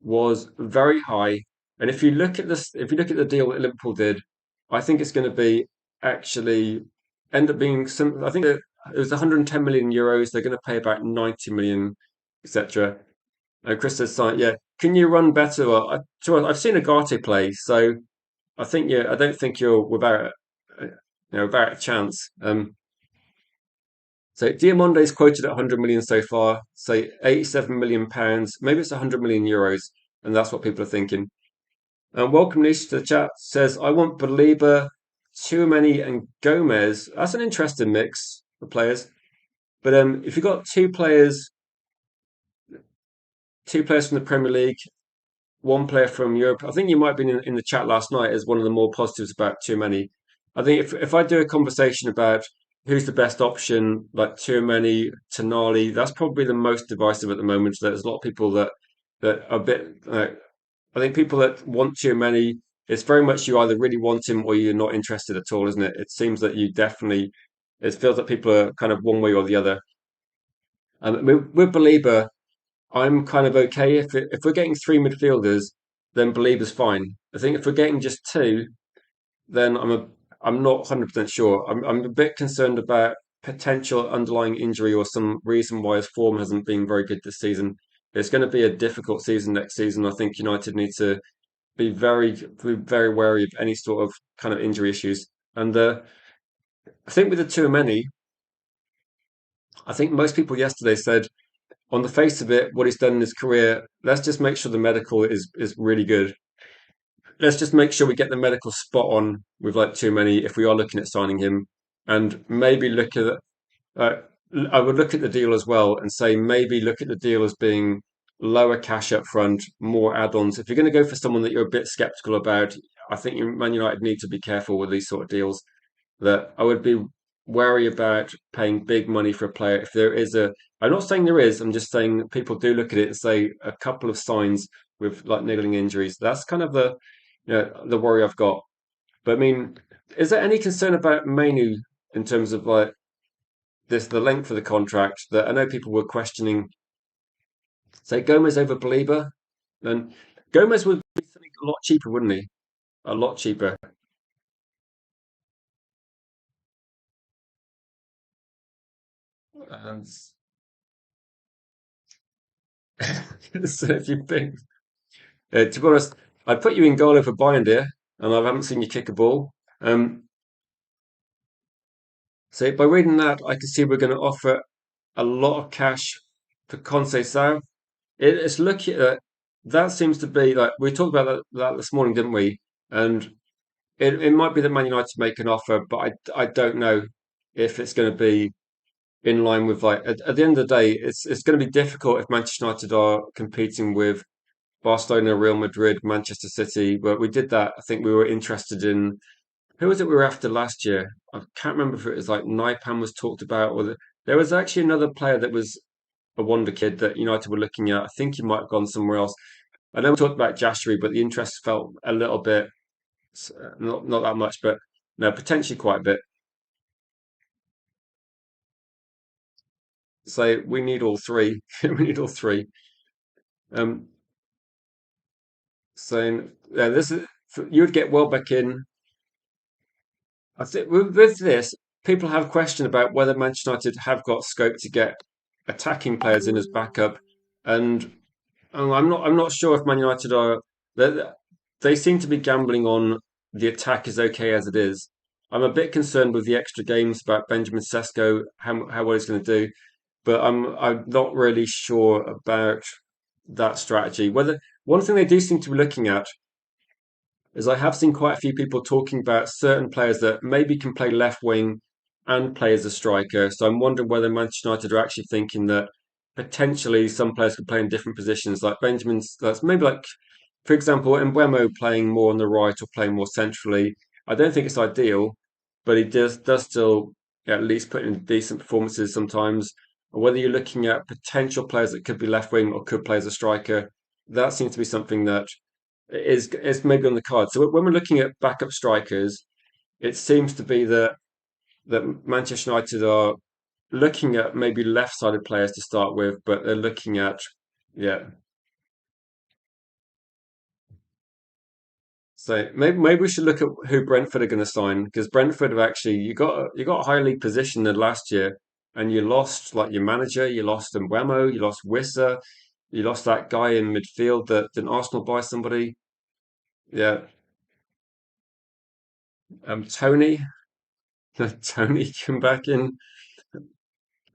was very high. And if you look at this, if you look at the deal that Liverpool did, I think it's going to be actually end up being some. I think that it was 110 million euros. They're going to pay about 90 million, etc. And Chris says, "Yeah, can you run better?" Well, I've seen Agate play, so I think I don't think you're without a chance. So Diamonde is quoted at 100 million so far, say 87 million pounds, maybe it's 100 million euros, and that's what people are thinking. And welcome Nish to the chat says, I want Belieber, Tchouameni, and Gomez. That's an interesting mix of players. But if you've got two players from the Premier League, one player from Europe, I think you might have been in the chat last night as one of the more positives about Tchouameni. I think if I do a conversation about who's the best option, like Tchouameni, Tonali, that's probably the most divisive at the moment. So there's a lot of people that are a bit I think people that want too many, it's very much you either really want him or you're not interested at all, isn't it? It seems that you definitely, it feels that people are kind of one way or the other. With Belieber, I'm kind of okay if we're getting three midfielders. then Belieber's fine. I think if we're getting just two, then I'm not 100% sure. I'm a bit concerned about potential underlying injury or some reason why his form hasn't been very good this season. It's going to be a difficult season next season. I think United need to be very wary of any sort of kind of injury issues. And I think with the too many, I think most people yesterday said on the face of it, what he's done in his career, let's just make sure the medical is really good. Let's just make sure we get the medical spot on with like too many if we are looking at signing him, and maybe look at. Uh, I would look at the deal as well and say maybe look at the deal as being lower cash up front, more add-ons. If you're going to go for someone that you're a bit skeptical about, I think Man United need to be careful with these sort of deals. That I would be wary about paying big money for a player if there is a. I'm not saying there is. I'm just saying people do look at it and say a couple of signs with like niggling injuries. That's kind of the worry I've got. But I mean, is there any concern about Mainoo in terms of like the length of the contract? That I know people were questioning, say Gomez over Belieber, and Gomez would be something a lot cheaper, wouldn't he? A lot cheaper. And so if you think, to be honest, I put you in goal over Bayern there, and I haven't seen you kick a ball. Um, so by reading that, I can see we're going to offer a lot of cash for Conceição. It's looking at that seems to be like we talked about that this morning, didn't we? And it might be that Man United make an offer, but I don't know if it's going to be in line with like at the end of the day, it's going to be difficult if Manchester United are competing with Barcelona, Real Madrid, Manchester City. But we did that. I think we were interested in who was it we were after last year? I can't remember if it was like Naipan was talked about, there was actually another player that was a wonder kid that United were looking at. I think he might have gone somewhere else. I know we talked about Jashri, but the interest felt a little bit, not that much, but no, potentially quite a bit. So we need all three. We need all three. Um, so yeah, this is you would get Welbeck in. I think with this, people have questioned about whether Manchester United have got scope to get attacking players in as backup, and I'm not sure if Man United are. They, they seem to be gambling on the attack is okay as it is. I'm a bit concerned with the extra games about Benjamin Sesko, how well he's going to do, but I'm not really sure about that strategy. Whether one thing they do seem to be looking at is I have seen quite a few people talking about certain players that maybe can play left wing and play as a striker. So I'm wondering whether Manchester United are actually thinking that potentially some players could play in different positions, like Benjamin's. That's maybe like, for example, Mbeumo playing more on the right or playing more centrally. I don't think it's ideal, but he does still at least put in decent performances sometimes. Whether you're looking at potential players that could be left wing or could play as a striker, that seems to be something that is maybe on the card. So when we're looking at backup strikers, it seems to be that Manchester United are looking at maybe left-sided players to start with, but they're looking at yeah. So maybe we should look at who Brentford are going to sign because Brentford have actually you got a high league position than last year, and you lost like your manager, you lost Mbeumo, you lost Wissa, you lost that guy in midfield that didn't Arsenal buy somebody. Yeah, Tony. Tony come back in.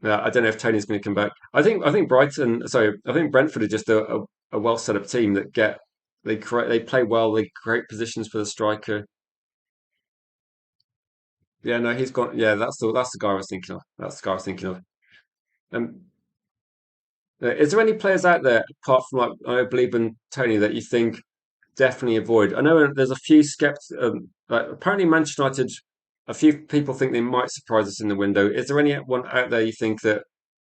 Yeah, I don't know if Tony's going to come back. I think Brighton. Sorry, I think Brentford are just a well set up team that get they play well. They create positions for the striker. Yeah, no, he's gone. Yeah, that's the guy I was thinking of. That's the guy I was thinking of. Um, is there any players out there apart from like I believe in Tony that you think definitely avoid? I know there's a few skeptics. Like apparently Manchester United, a few people think they might surprise us in the window. Is there anyone out there you think that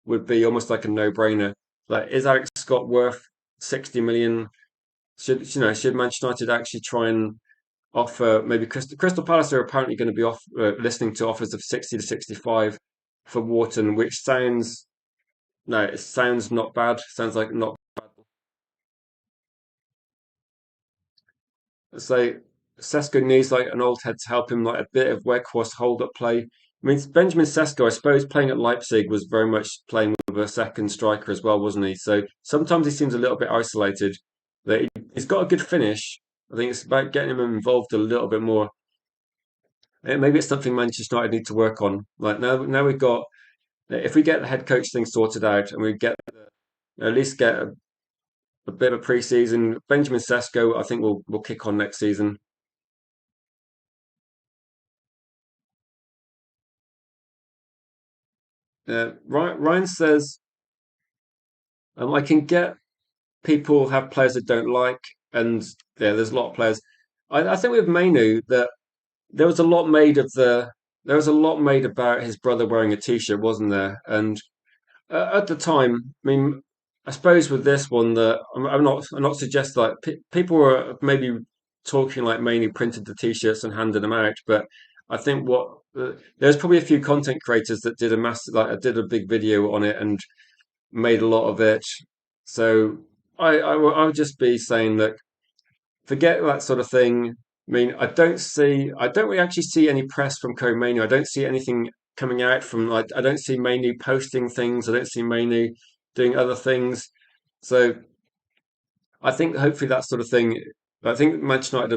would be almost like a no-brainer? Like, is Alex Scott worth 60 million? Should Manchester United actually try and offer maybe Crystal Palace are apparently going to be listening to offers of 60 to 65 for Wharton, which sounds no, it sounds not bad. Sounds like not. So Sesko needs like an old head to help him, like a bit of Weghorst hold up play. I mean, Benjamin Sesko, I suppose, playing at Leipzig was very much playing with a second striker as well, wasn't he? So sometimes he seems a little bit isolated. That he's got a good finish. I think it's about getting him involved a little bit more. Maybe it's something Manchester United need to work on. Like now we've got if we get the head coach thing sorted out and we get at least get a bit of a pre-season. Benjamin Sesko, I think will kick on next season. Ryan says I can get people have players that don't like, and yeah, there's a lot of players. I think with Mainoo that there was a lot made of the there was a lot made about his brother wearing a t-shirt, wasn't there? And at the time, I mean, I suppose with this one that I'm not suggesting like people were maybe talking like mainly printed the t-shirts and handed them out, but I think what there's probably a few content creators that did a massive like did a big video on it and made a lot of it. So I would just be saying that forget that sort of thing. I mean, I don't really actually see any press from Kobbie Mainoo. I don't see anything coming out from like, I don't see Mainoo posting things. I don't see Mainoo doing other things. So I think hopefully that sort of thing. I think Manchester United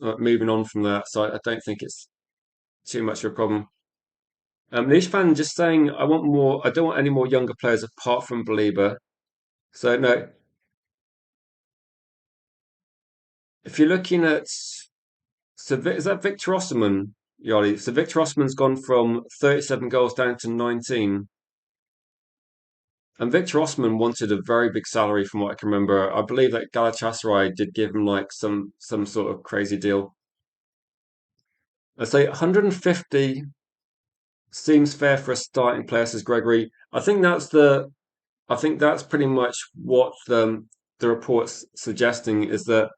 are moving on from that. So I don't think it's too much of a problem. Niche fan just saying, I want more. I don't want any more younger players apart from Belieber. So no, if you're looking at so is that Victor Osimhen, Yoli? So Victor Osimhen's gone from 37 goals down to 19. And Victor Osimhen wanted a very big salary from what I can remember. I believe that Galatasaray did give him like some sort of crazy deal. I say 150 seems fair for a starting player, says Gregory. I think that's pretty much what the report's suggesting is that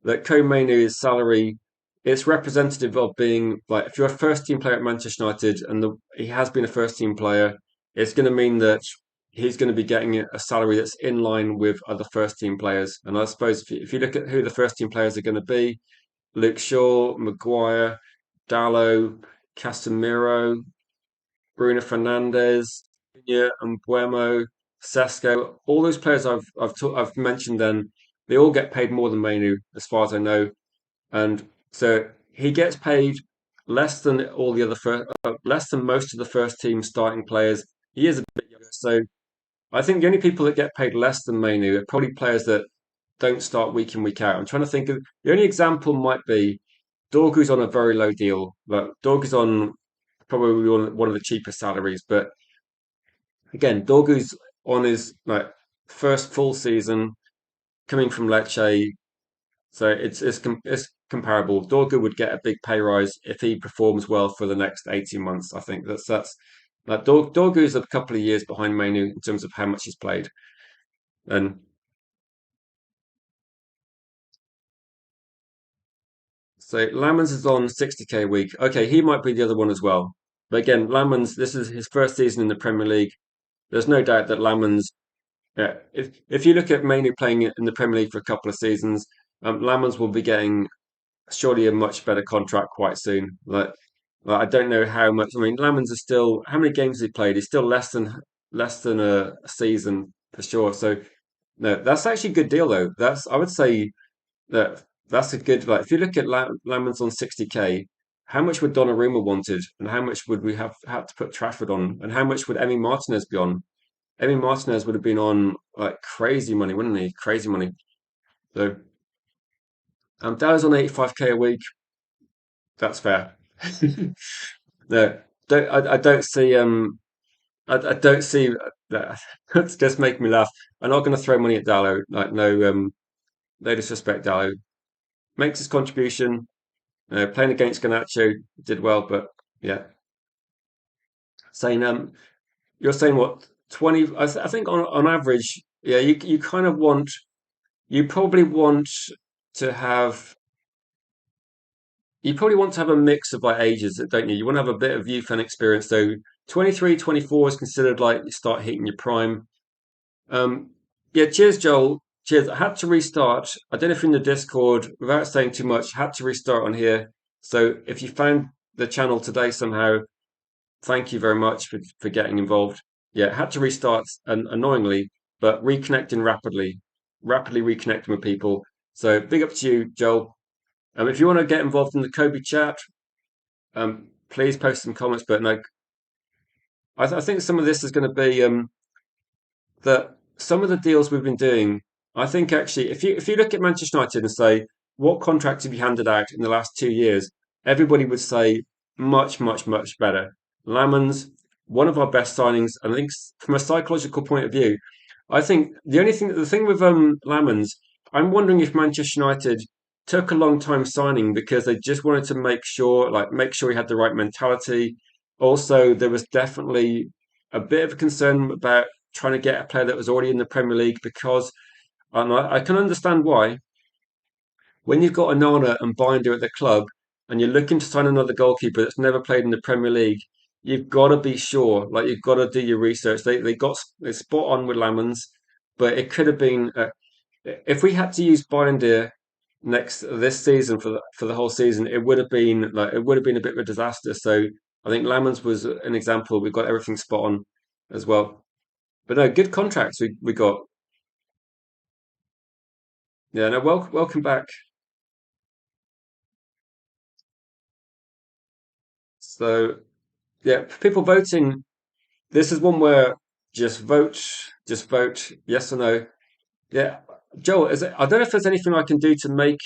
Kobbie Mainoo's salary it's representative of being like if you're a first team player at Manchester United and he has been a first team player, it's going to mean that he's going to be getting a salary that's in line with other first team players. And I suppose if you look at who the first team players are going to be, Luke Shaw, Maguire, Dallo, Casemiro, Bruno Fernandes, and Buemo, Sesko, all those players I've mentioned, then they all get paid more than Mainoo, as far as I know, and so he gets paid less than all the other less than most of the first team starting players. He is a bit younger, so I think the only people that get paid less than Mainoo are probably players that don't start week in week out. I'm trying to think of the only example might be Dorgu's on a very low deal. But Dorgu's on probably one of the cheapest salaries, but again, Dorgu's on his like first full season coming from Lecce, so it's comparable. Dorgu would get a big pay rise if he performs well for the next 18 months. I think that's like Dorgu's a couple of years behind Mainoo in terms of how much he's played. And so Lamans is on 60K a week. Okay, he might be the other one as well. But again, Lamans, this is his first season in the Premier League. There's no doubt that Lamans yeah, if you look at Mainoo playing in the Premier League for a couple of seasons, Lamans will be getting surely a much better contract quite soon. Like I don't know how much. I mean, Lamans is still how many games has he played? He's still less than a season for sure. So no, that's actually a good deal though. That's I would say that that's a good like if you look at Lamans on 60K, how much would Donnarumma wanted, and how much would we have had to put Trafford on, and how much would Emi Martinez be on? Emi Martinez would have been on like crazy money, wouldn't he? Crazy money. So Dallas on 85K a week. That's fair. No, I don't see I don't see that. That's just making me laugh. I'm not going to throw money at Dallo. Like no disrespect, Dallo makes his contribution. Playing against Garnacho did well, but yeah, saying you're saying what 20? I think on average, yeah, you kind of want you probably want to have you probably want to have a mix of like ages, don't you? You want to have a bit of youth and experience. So 23, 24 is considered like you start hitting your prime. Um, yeah, cheers, Joel. Cheers. I had to restart. I don't know if you're in the Discord, without saying too much, I had to restart on here. So if you found the channel today somehow, thank you very much for getting involved. Yeah, I had to restart and annoyingly, but reconnecting rapidly reconnecting with people. So big up to you, Joel. If you want to get involved in the kKOBBIE chat, please post some comments. But no, I think some of this is going to be that some of the deals we've been doing, I think actually, if you look at Manchester United and say what contracts have you handed out in the last 2 years, everybody would say much better. Lammens, one of our best signings, and I think from a psychological point of view, I think the thing with Lammens, I'm wondering if Manchester United took a long time signing because they just wanted to make sure he had the right mentality. Also, there was definitely a bit of a concern about trying to get a player that was already in the Premier League because, and I can understand why, when you've got Onana and Binder at the club and you're looking to sign another goalkeeper that's never played in the Premier League, you've got to be sure, like you've got to do your research. They spot on with Lamans, but it could have been if we had to use Binder next this season for the whole season, it would have been a bit of a disaster. So I think Lamans was an example. We've got everything spot on as well. But no, good contracts we got. Yeah, no, welcome back. So yeah, people voting. This is one where just vote, just vote, yes or no. Yeah, Joel, I don't know if there's anything I can do to make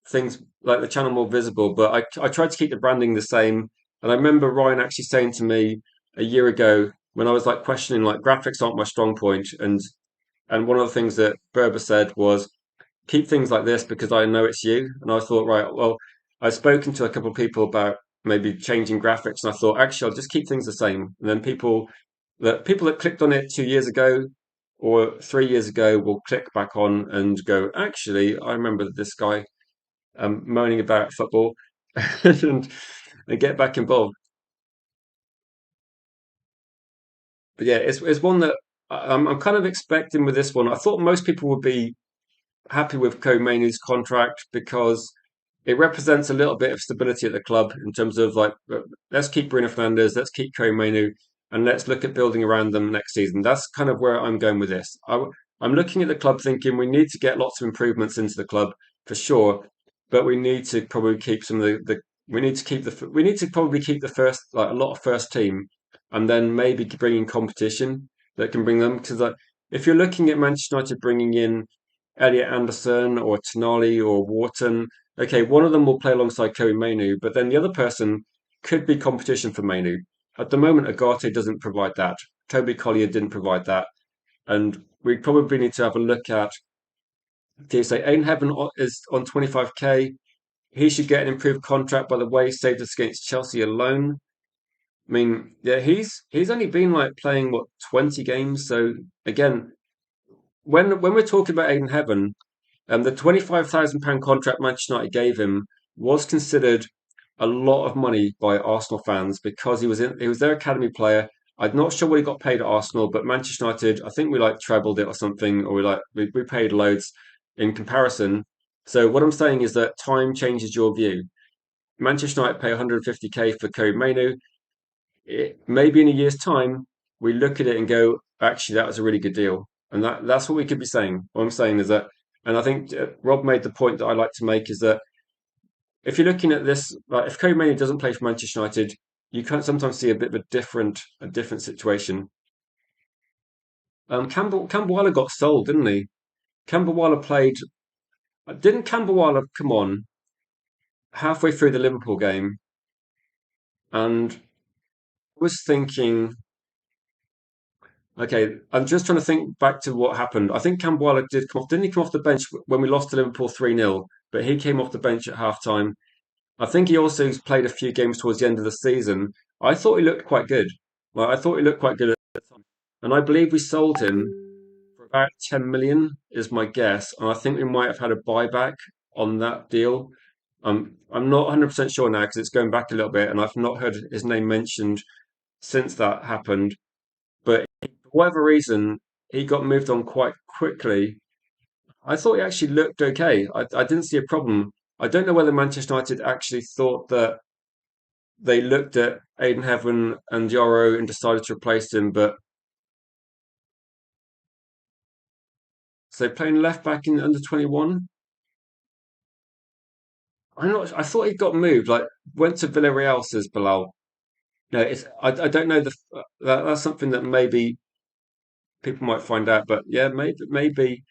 things like the channel more visible, but I tried to keep the branding the same. And I remember Ryan actually saying to me a year ago when I was like questioning like graphics aren't my strong point, and one of the things that Berber said was keep things like this because I know it's you. And I thought, right, well, I've spoken to a couple of people about maybe changing graphics, and I thought actually I'll just keep things the same. And then people that clicked on it 2 years ago or 3 years ago will click back on and go, actually, I remember this guy moaning about football and, and get back involved. But yeah, it's one that I'm kind of expecting with this one. I thought most people would be happy with Kobbie Mainoo's contract because it represents a little bit of stability at the club in terms of like let's keep Bruno Fernandes, let's keep Kobbie Mainoo, and let's look at building around them next season. That's kind of where I'm going with this. I'm looking at the club thinking we need to get lots of improvements into the club for sure, but we need to probably keep some of the we need to probably keep the first like a lot of first team, and then maybe bring in competition that can bring them because like if you're looking at Manchester United bringing in Elliot Anderson or Tonali or Wharton. Okay, one of them will play alongside Kobbie Mainoo, but then the other person could be competition for Mainoo. At the moment, Agate doesn't provide that. Toby Collier didn't provide that. And we probably need to have a look at, do you say Aiden Heaven is on 25K? He should get an improved contract by the way he saved us against Chelsea alone. I mean, yeah, he's only been like playing what 20 games. So again, when we're talking about Aiden Heaven, the £25,000 contract Manchester United gave him was considered a lot of money by Arsenal fans because he was their academy player. I'm not sure what he got paid at Arsenal, but Manchester United, I think we like trebled it or something, or we paid loads in comparison. So what I'm saying is that time changes your view. Manchester United pay 150K for Kobbie Mainoo. Maybe in a year's time, we look at it and go, actually, that was a really good deal. And that's what we could be saying. What I'm saying is that, and I think Rob made the point that I like to make is that if you're looking at this, like if Kobbie Mainoo doesn't play for Manchester United, you can sometimes see a bit of a different situation. Campbell Waller got sold, didn't he? Campbell Waller played. Didn't Campbell Waller come on halfway through the Liverpool game and was thinking, okay, I'm just trying to think back to what happened. I think Campbell did come off. Didn't he come off the bench when we lost to Liverpool 3-0? But he came off the bench at half time. I think he also played a few games towards the end of the season. I thought he looked quite good. Well, I thought he looked quite good at the time. And I believe we sold him for about 10 million, is my guess. And I think we might have had a buyback on that deal. I'm not 100% sure now because it's going back a little bit and I've not heard his name mentioned since that happened. But for whatever reason, he got moved on quite quickly. I thought he actually looked okay. I didn't see a problem. I don't know whether Manchester United actually thought that they looked at Aiden Heaven and Yoro and decided to replace him, but so playing left back in under 21. I'm not. I thought he got moved. Like went to Villarreal, says Bilal. No, it's. I don't know that's something that maybe people might find out. But yeah, maybe.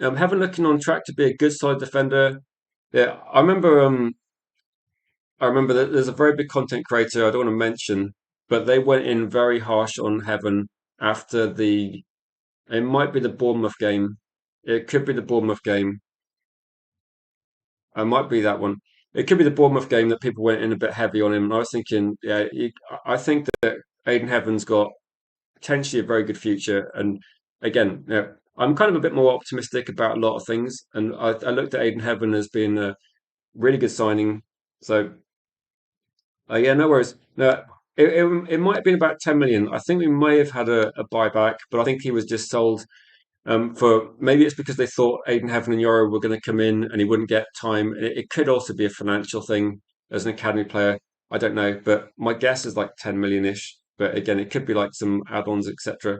Heaven looking on track to be a good side defender. Yeah, I remember that there's a very big content creator I don't want to mention, but they went in very harsh on Heaven after the. It might be the Bournemouth game. It could be the Bournemouth game. It might be that one. It could be the Bournemouth game that people went in a bit heavy on him. And I was thinking, yeah, I think that Aiden Heaven's got potentially a very good future. And again, I'm kind of a bit more optimistic about a lot of things. And I looked at Aiden Heaven as being a really good signing. So yeah, no worries. No, it might have been about 10 million. I think we may have had a buyback, but I think he was just sold for maybe it's because they thought Aiden Heaven and Yoro were going to come in and he wouldn't get time. It could also be a financial thing as an academy player. I don't know, but my guess is like 10 million ish. But again, it could be like some add-ons, etc.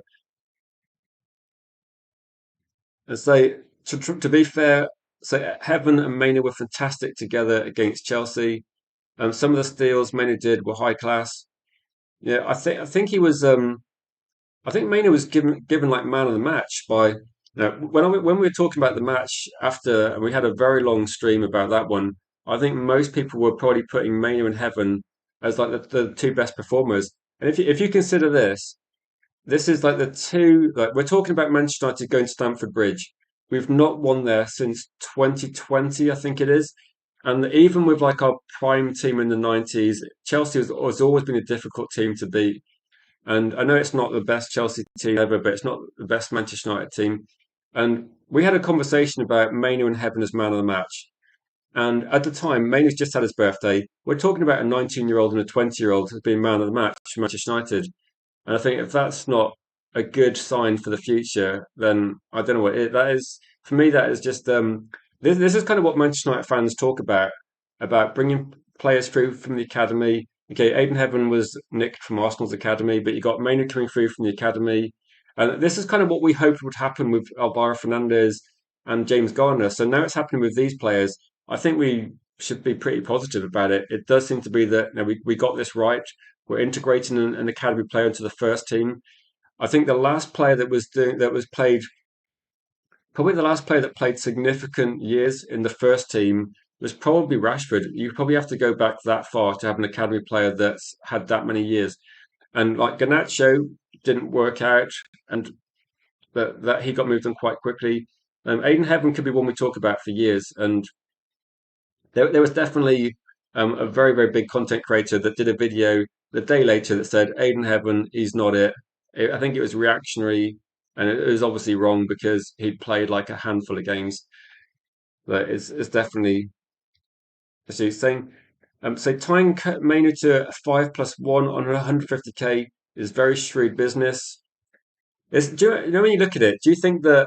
And so to be fair, so Heaven and Mainoo were fantastic together against Chelsea. Some of the steals Mainoo did were high class. Yeah, I think he was. I think Mainoo was given like man of the match by. When we were talking about the match after, and we had a very long stream about that one. I think most people were probably putting Mainoo and Heaven as like the two best performers. And if you consider this is like the two. Like we're talking about Manchester United going to Stamford Bridge. We've not won there since 2020, I think it is. And even with like our prime team in the 90s, Chelsea has always been a difficult team to beat. And I know it's not the best Chelsea team ever, but it's not the best Manchester United team. And we had a conversation about Mainoo and Heaven as man of the match. And at the time, Mainoo's just had his birthday. We're talking about a 19-year-old and a 20-year-old as being man of the match for Manchester United. And I think if that's not a good sign for the future, then I don't know that is. For me, that is just this is kind of what Manchester United fans talk about bringing players through from the academy. Okay, Aiden Heaven was nicked from Arsenal's academy, but you got Mainoo coming through from the academy, and this is kind of what we hoped would happen with Alvaro Fernandez and James Garner. So now it's happening with these players. I think we should be pretty positive about it. It does seem to be that we got this right. We're integrating an academy player into the first team. I think the last player that was played probably the last player that played significant years in the first team was probably Rashford. You probably have to go back that far to have an academy player that's had that many years. And like Garnacho didn't work out, and that he got moved on quite quickly. Aiden Heaven could be one we talk about for years, and there was definitely a very, very big content creator that did a video the day later that said, Aiden Heaven, he's not it. I think it was reactionary, and it was obviously wrong because he'd played like a handful of games. But it's definitely, as you saying, so tying Mainoo to a 5+1 on 150K is very shrewd business. You know when you look at it, do you think that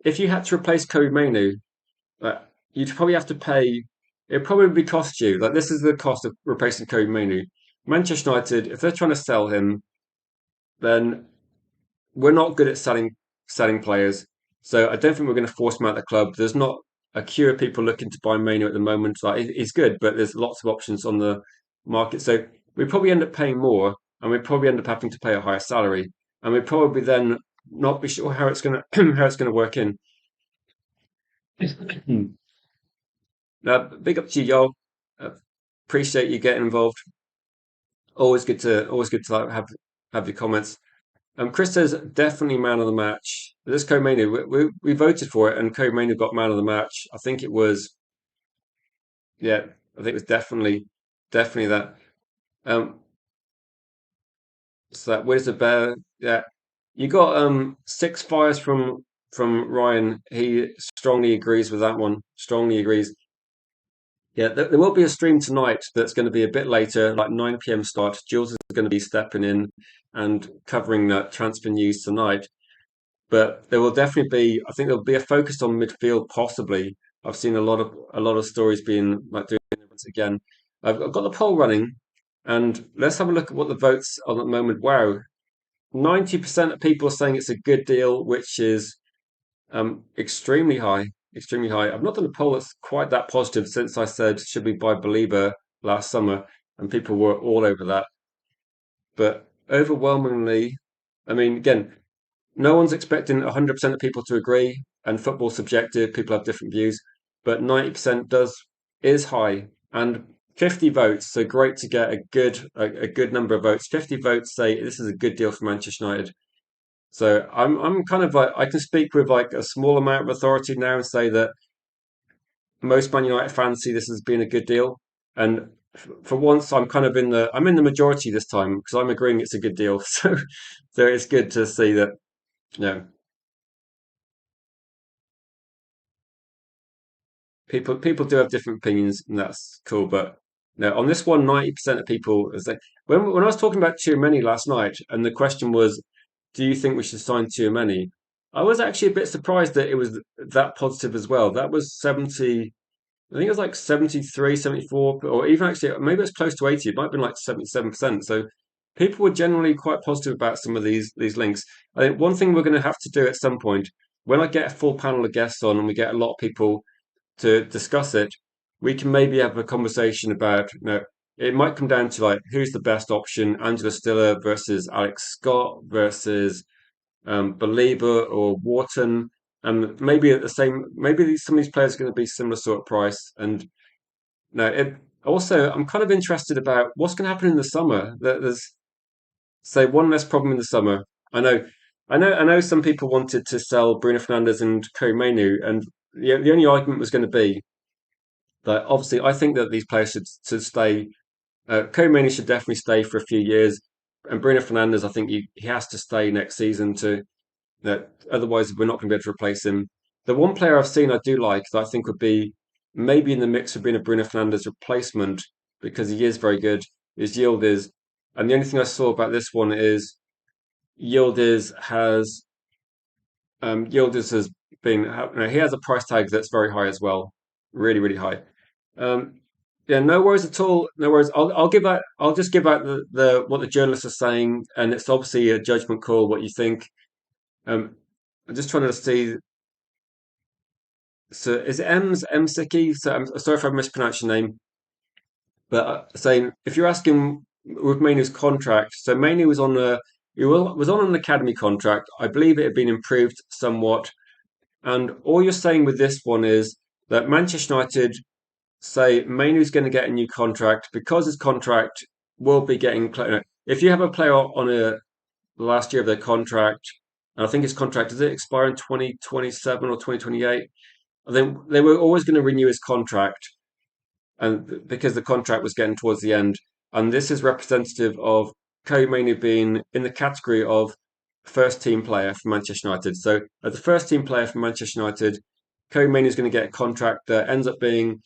if you had to replace Kobbie Mainoo, you'd probably have to pay. It'd probably cost you. Like this is the cost of replacing Kobbie Mainoo. Manchester United, if they're trying to sell him, then we're not good at selling players. So I don't think we're going to force him out of the club. There's not a queue of people looking to buy Mainoo at the moment. Like he's good, but there's lots of options on the market. So we probably end up paying more, and we probably end up having to pay a higher salary, and we probably then not be sure how it's going to how it's going to work in. Big up to you, y'all. Uh, Appreciate you getting involved. Always good to like, have your comments. Chris says definitely man of the match. This co-Mainoo, we voted for it, and co-Mainoo got man of the match. I think it was yeah, I think it was definitely that. Um, so that where's the bear? Yeah, you got six fires from Ryan. He strongly agrees with that one. Strongly agrees. Yeah, there will be a stream tonight that's going to be a bit later, like 9 p.m. start. Jules is going to be stepping in and covering that transfer news tonight. but there will definitely be. I think there'll be a focus on midfield, possibly. I've seen a lot of stories being like doing it again. I've got the poll running, and let's have a look at what the votes are at the moment. Wow, 90% of people are saying it's a good deal, which is extremely high, extremely high. I've not done a poll that's quite that positive since I said should we buy Belieber last summer, and people were all over that. But overwhelmingly, I mean, again, no one's expecting 100% of people to agree, and football's subjective. People have different views, but 90% does is high, and 50 votes. So great to get a good number of votes. 50 votes say this is a good deal for Manchester United. So I'm kind of like I can speak with like a small amount of authority now and say that most Man United fans see this as being a good deal, and for once I'm in the majority this time because I'm agreeing it's a good deal. So it's good to see that you know people do have different opinions, and that's cool. But no, on this one, 90% of people is like when I was talking about too many last night, and the question was, do you think we should sign too many? I was actually a bit surprised that it was that positive as well. That was 70. I think it was like 73, 74, or even actually maybe it's close to 80. It might have been like 77%. So people were generally quite positive about some of these links. I think one thing we're going to have to do at some point, when I get a full panel of guests on and we get a lot of people to discuss it, we can maybe have a conversation about, it might come down to like who's the best option, Angela Stiller versus Alex Scott versus Belieber or Wharton, and maybe at the same, maybe some of these players are going to be similar sort of price. And no, it also I'm kind of interested about what's going to happen in the summer. There's say one less problem in the summer. I know, I know. Some people wanted to sell Bruno Fernandes and Kobbie Mainoo, and the only argument was going to be that obviously I think that these players should stay. Kobbie Mainoo should definitely stay for a few years, and Bruno Fernandes, I think he has to stay next season to that otherwise we're not going to be able to replace him. The one player I've seen I do like that I think would be maybe in the mix of being a Bruno Fernandes replacement because he is very good is Yildiz. And the only thing I saw about this one is Yildiz has Yildiz has been he has a price tag that's very high as well, really really high. Um, yeah, no worries at all. No worries. I'll just give out the what the journalists are saying, and it's obviously a judgment call what you think. Um, I'm just trying to see. So is it Msiki? So I'm sorry if I've mispronounced your name, but saying if you're asking with Mainoo's contract, so Mainoo was on a was on an academy contract. I believe it had been improved somewhat, and all you're saying with this one is that Manchester United say Mainoo's going to get a new contract because his contract will be getting. If you have a player on a last year of their contract, and I think his contract does it expire in 2027 or 2028. I think they were always going to renew his contract, and because the contract was getting towards the end, and this is representative of Kobbie Mainoo being in the category of first team player for Manchester United. So, as the first team player for Manchester United, Kobbie Mainoo is going to get a contract that ends up being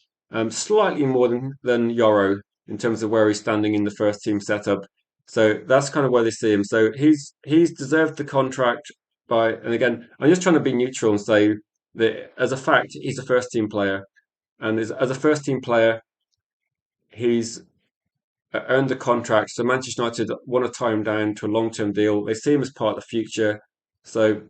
slightly more than Yoro in terms of where he's standing in the first team setup. So that's kind of where they see him. So he's deserved the contract by, and again, I'm just trying to be neutral and say that as a fact, he's a first team player, and as a first team player, he's earned the contract. So Manchester United want to tie him down to a long term deal. They see him as part of the future. So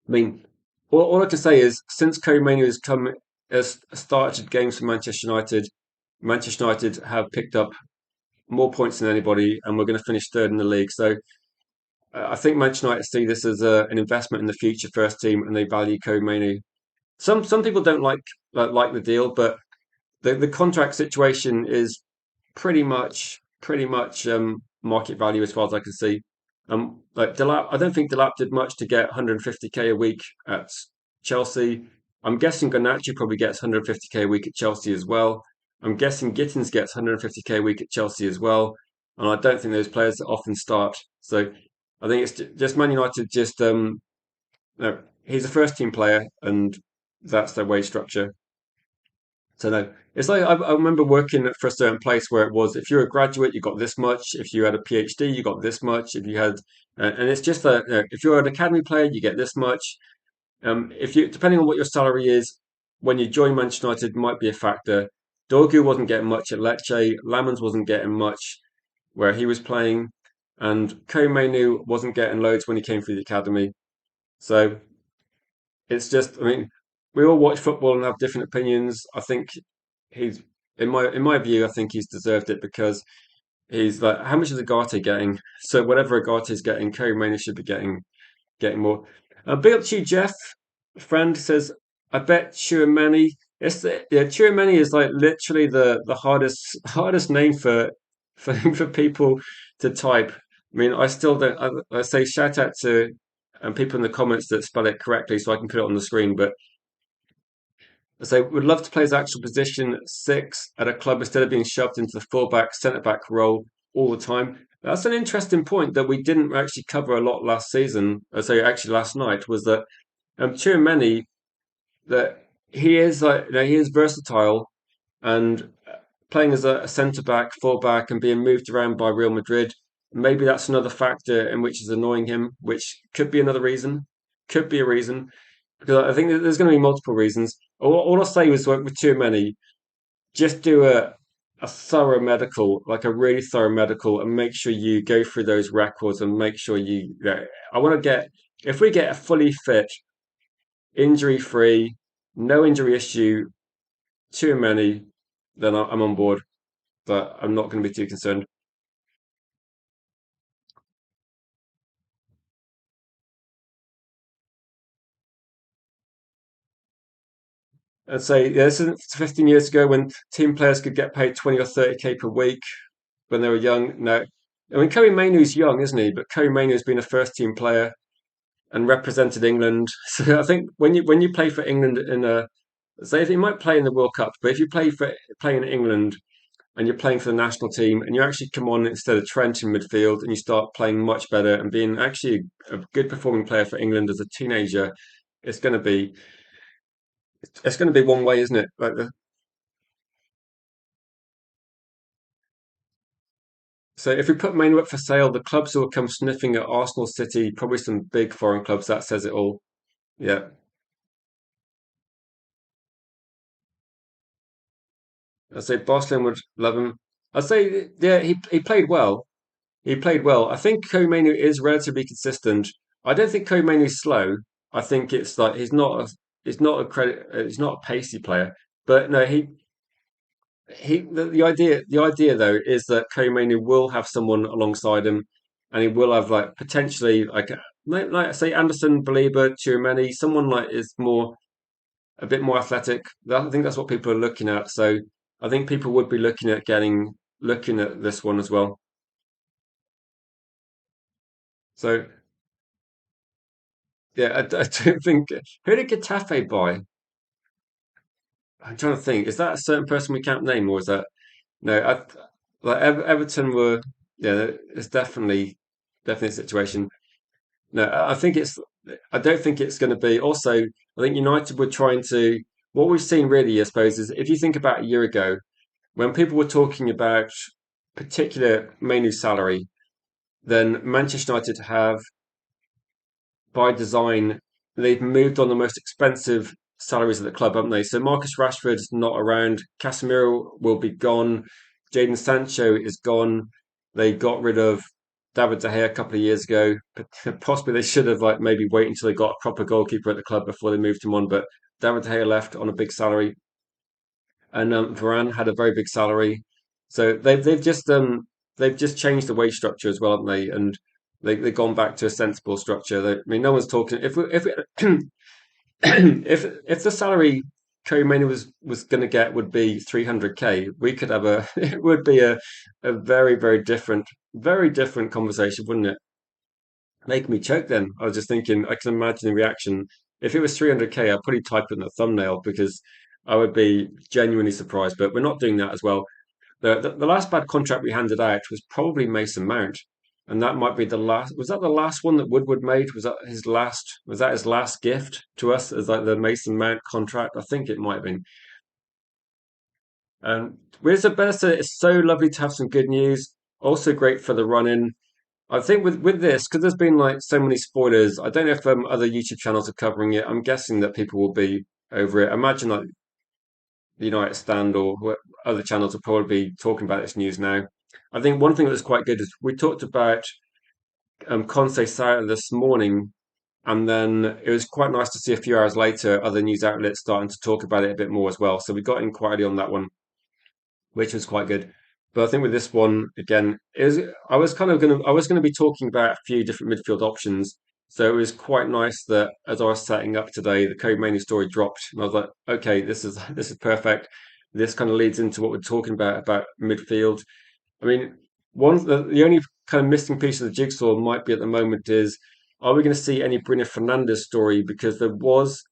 I mean, all I can say is since Kobbie Mainoo has started games for Manchester United, Manchester United have picked up more points than anybody, and we're going to finish third in the league. So I think Manchester United see this as an investment in the future first team, and they value Kobbie Mainoo. Some people don't like the deal, but the contract situation is pretty much market value as far as I can see. Like Delap, I don't think Delap did much to get 150K a week at Chelsea. I'm guessing Garnacho probably gets 150K a week at Chelsea as well. I'm guessing Gittins gets 150K a week at Chelsea as well. And I don't think those players often start. So I think it's just Man United. Just no, he's a first team player, and that's their wage structure. So no, it's like I remember working for a certain place where it was if you're a graduate, you got this much. If you had a PhD, you got this much. If you had And it's just that if you're an academy player, you get this much. If you depending on what your salary is when you join Manchester United might be a factor. Dorgu wasn't getting much at Lecce. Lamens wasn't getting much where he was playing, and Kobbie Mainoo wasn't getting loads when he came through the academy. So it's just, I mean, we all watch football and have different opinions. I think he's in my view, I think he's deserved it because he's like, how much is Agate getting? So whatever Agate's getting, Kobbie Mainoo should be getting more. Big up to you, Jeff. Friend says, I bet Chouameni. Yeah, Chouameni is like literally the hardest name for people to type. I mean, I still don't. I say shout out to people in the comments that spell it correctly, so I can put it on the screen. But I say would love to play his actual position six at a club instead of being shoved into the fullback, centre back role all the time. That's an interesting point that we didn't actually cover a lot last season. I say actually last night was that Tchouaméni that he is like he is versatile and playing as a centre back, full back, and being moved around by Real Madrid. Maybe that's another factor in which is annoying him, which could be another reason. Could be a reason because I think that there's going to be multiple reasons. All I'll say was with too many, just do a thorough medical, like a really thorough medical, and make sure you go through those records and make sure I want to get if we get a fully fit, injury free, no injury issue, too many, then I'm on board. But I'm not going to be too concerned. I'd say yeah, this isn't 15 years ago when team players could get paid 20 or 30K per week when they were young. No, I mean Kobbie Mainoo's young, isn't he? But Kobbie Mainoo's been a first team player and represented England. So I think when you play for England in a say if you might play in the World Cup, but if you play in England and you're playing for the national team and you actually come on instead of Trent in midfield and you start playing much better and being actually a good performing player for England as a teenager, it's going to be it's going to be one way, isn't it? So if we put Mainoo up for sale, the clubs will come sniffing at Arsenal, City, probably some big foreign clubs. That says it all. Yeah, I'd say Barcelona would love him. I'd say yeah, he played well. He played well. I think Koemenu is relatively consistent. I don't think Koemenu's slow. I think it's like he's not a pacey player. But no, the idea though is that Koemenu will have someone alongside him, and he will have like potentially like say Anderson, Baliba, Tchouameni, someone like is more a bit more athletic. I think that's what people are looking at. So I think people would be looking at this one as well. So yeah, I don't think who did Getafe buy? I'm trying to think. Is that a certain person we can't name, or is that no? Like Everton were. Yeah, it's definitely a situation. No, I think it's. I don't think it's going to be. Also, I think United were trying to. What we've seen really, I suppose, is if you think about a year ago when people were talking about particular Mainoo salary, then Manchester United have by design, they've moved on the most expensive salaries at the club, haven't they? So Marcus Rashford's not around. Casemiro will be gone. Jadon Sancho is gone. They got rid of David De Gea a couple of years ago. Possibly they should have like maybe wait until they got a proper goalkeeper at the club before they moved him on. But David De Gea left on a big salary, and Varane had a very big salary. So they've just changed the wage structure as well, haven't they? And they've gone back to a sensible structure. I mean, no one's talking. If the salary Koeman was going to get would be 300K, we could have a it would be a very different conversation, wouldn't it? Make me choke. Then I was just thinking. I can imagine the reaction if it was 300K. I'd probably type it in the thumbnail because I would be genuinely surprised. But we're not doing that as well. The last bad contract we handed out was probably Mason Mount, and that might be the last. Was that the last one that Woodward made? Was that his last? Was that his last gift to us as like the Mason Mount contract? I think it might have been. Where's the best? It's so lovely to have some good news. Also great for the run in. I think with this, because there's been like so many spoilers. I don't know if other YouTube channels are covering it. I'm guessing that people will be over it. I imagine like the United Stand or other channels will probably be talking about this news now. I think one thing that was quite good is we talked about Conte Sauer this morning, and then it was quite nice to see a few hours later other news outlets starting to talk about it a bit more as well. So we got in quite early on that one, which was quite good. But I think with this one again, is I was gonna be talking about a few different midfield options. So it was quite nice that as I was setting up today, the Kobbie Mainoo story dropped, and I was like, okay, this is this is perfect. This kind of leads into what we're talking about midfield. I mean, the only kind of missing piece of the jigsaw might be at the moment is, are we going to see any Bruno Fernandes story? Because there was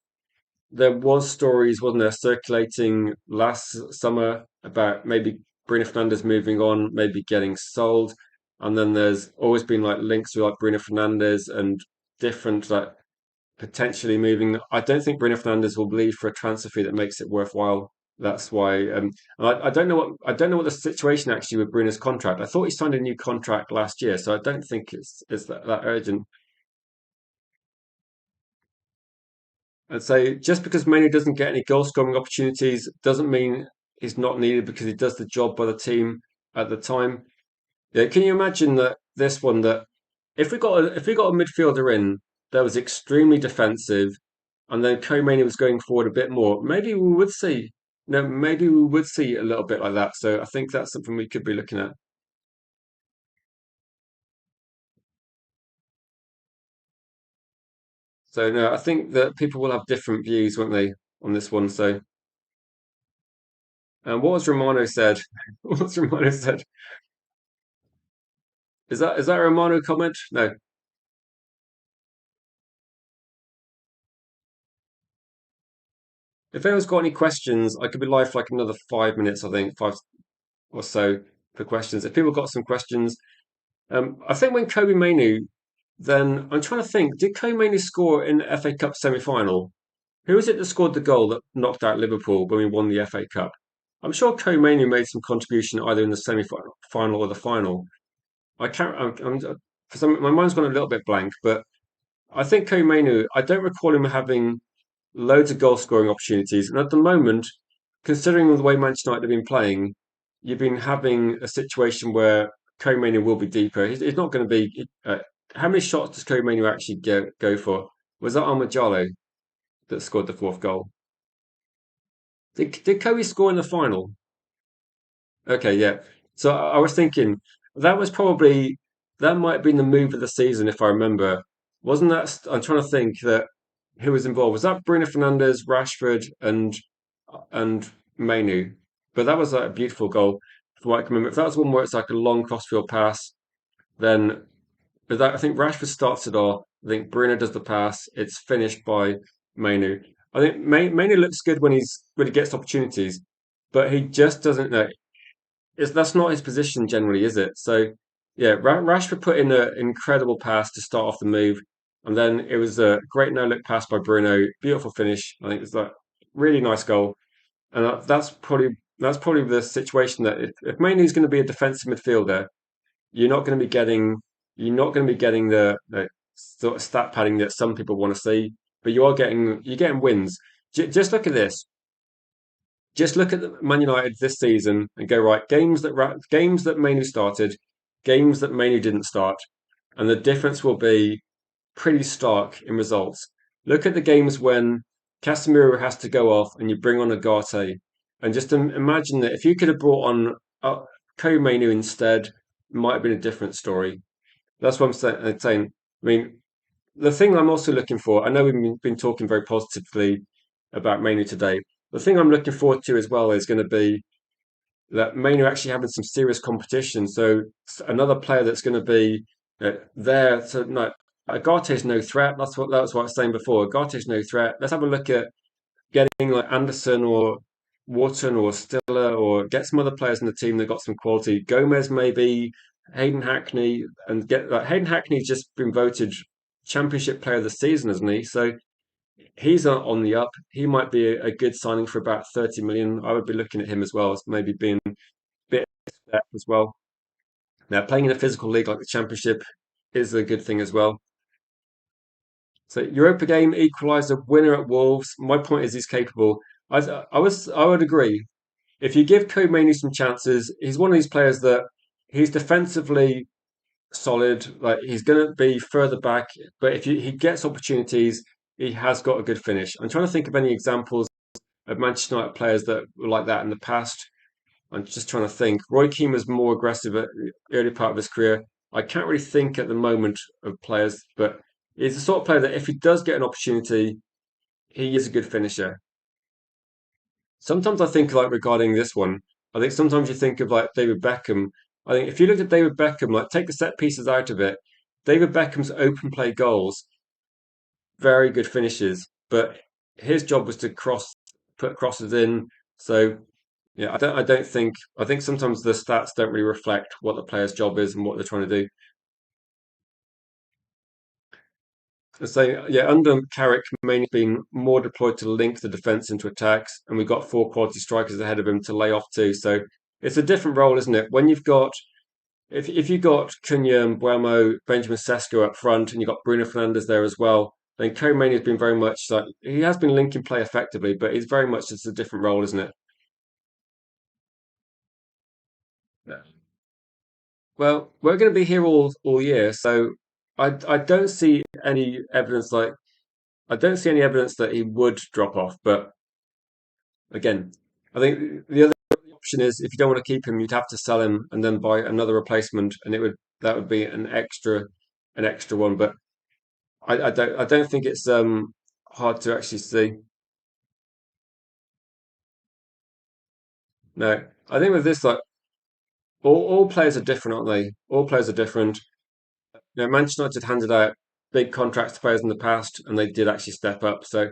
stories, wasn't there, circulating last summer about maybe Bruno Fernandes moving on, maybe getting sold, and then there's always been like links with like Bruno Fernandes and different like potentially moving. I don't think Bruno Fernandes will leave for a transfer fee that makes it worthwhile. That's why, and I don't know what the situation actually with Bruno's contract. I thought he signed a new contract last year, so I don't think it's that urgent. I'd say just because Mainoo doesn't get any goal scoring opportunities doesn't mean he's not needed because he does the job by the team at the time. Yeah, can you imagine that this one that if we got a midfielder in that was extremely defensive, and then Khomeini was going forward a bit more, maybe we would see no, maybe we would see a little bit like that. So I think that's something we could be looking at. So no, I think that people will have different views, won't they, on this one? So, what was Romano said? What was Romano said? Is that a Romano comment? No. If anyone's got any questions, I could be live for like another 5 minutes, I think, five or so for questions. If people got some questions, I think when Kobbie Mainoo, then I'm trying to think, did Kobbie Mainoo score in the FA Cup semi-final? Who was it that scored the goal that knocked out Liverpool when we won the FA Cup? I'm sure Kobbie Mainoo made some contribution either in the semi-final final or the final. I can't. For some, my mind's gone a little bit blank, but I think Kobbie Mainoo. I don't recall him having loads of goal scoring opportunities. And at the moment, considering the way Manchester United have been playing, you've been having a situation where Kobbie will be deeper. He's not going to be. How many shots does Kobbie actually go for? Was that Ahmad Jallow that scored the fourth goal? Did Kobe score in the final? Okay, yeah. So I was thinking that was probably that might have been the move of the season if I remember. Wasn't that? I'm trying to think that who was involved. Was that Bruno Fernandes, Rashford, and Mainoo? But that was like a beautiful goal from what I can remember. If that was one where it's like a long crossfield pass, then but that I think Rashford starts it off. I think Bruno does the pass. It's finished by Mainoo. I think Mainoo looks good when he gets opportunities, but he just doesn't know. That's not his position generally, is it? So yeah, Rashford put in an incredible pass to start off the move, and then it was a great no-look pass by Bruno. Beautiful finish. I think it's like really nice goal, and that's probably the situation that if Mainoo's going to be a defensive midfielder, you're not going to be getting you're not going to be getting the sort of stat padding that some people want to see, but you're getting wins. Just look at this. Just look at Man United this season and go right games that Mainoo started, games that Mainoo didn't start, and the difference will be pretty stark in results. Look at the games when Casemiro has to go off and you bring on Agate, and just imagine that if you could have brought on Kobbie Mainoo instead, it might have been a different story. That's what I'm saying. I mean, the thing I'm also looking for, I know we've been talking very positively about Mainoo today. The thing I'm looking forward to as well is going to be that Mainoo actually having some serious competition. So another player that's going to be there. So no, Agate's no threat. That's what I was saying before. Agate's no threat. Let's have a look at getting like Anderson or Wharton or Stiller or get some other players in the team that got some quality. Gomez maybe, Hayden Hackney, and get like Hayden Hackney's just been voted Championship Player of the Season, hasn't he? So he's on the up. He might be a good signing for about 30 million. I would be looking at him as well as maybe being a bit as well. Now playing in a physical league like the Championship. is a good thing as well. So Europa game equaliser winner at Wolves. My point is he's capable. I would agree. If you give Kobbie Mainoo some chances, he's one of these players that he's defensively solid. Like he's going to be further back, but if he gets opportunities, he has got a good finish. I'm trying to think of any examples of Manchester United players that were like that in the past. I'm just trying to think. Roy Keane was more aggressive at the early part of his career. I can't really think at the moment of players, but he's the sort of player that if he does get an opportunity, he is a good finisher. Sometimes I think like regarding this one, I think sometimes you think of like David Beckham. I think if you look at David Beckham, like take the set pieces out of it, David Beckham's open play goals, very good finishes, but his job was to put crosses in. So yeah, I don't think I think sometimes the stats don't really reflect what the player's job is and what they're trying to do. So yeah, under Carrick, mainly been more deployed to link the defence into attacks, and we've got four quality strikers ahead of him to lay off too. So it's a different role, isn't it? When you've got if you've got Cunha and Buemo, Benjamin Sesko up front, and you've got Bruno Fernandes there as well, then Kobbie has been very much like he has been linking play effectively, but he's very much just a different role, isn't it? Yeah. Well, we're going to be here all year, so I don't see any evidence like I don't see any evidence that he would drop off. But again, I think the other option is if you don't want to keep him, you'd have to sell him and then buy another replacement, and it would that would be an extra one. But I don't think it's hard to actually see. No, I think with this like all players are different, aren't they? All players are different. You know, Manchester United handed out big contracts to players in the past, and they did actually step up. So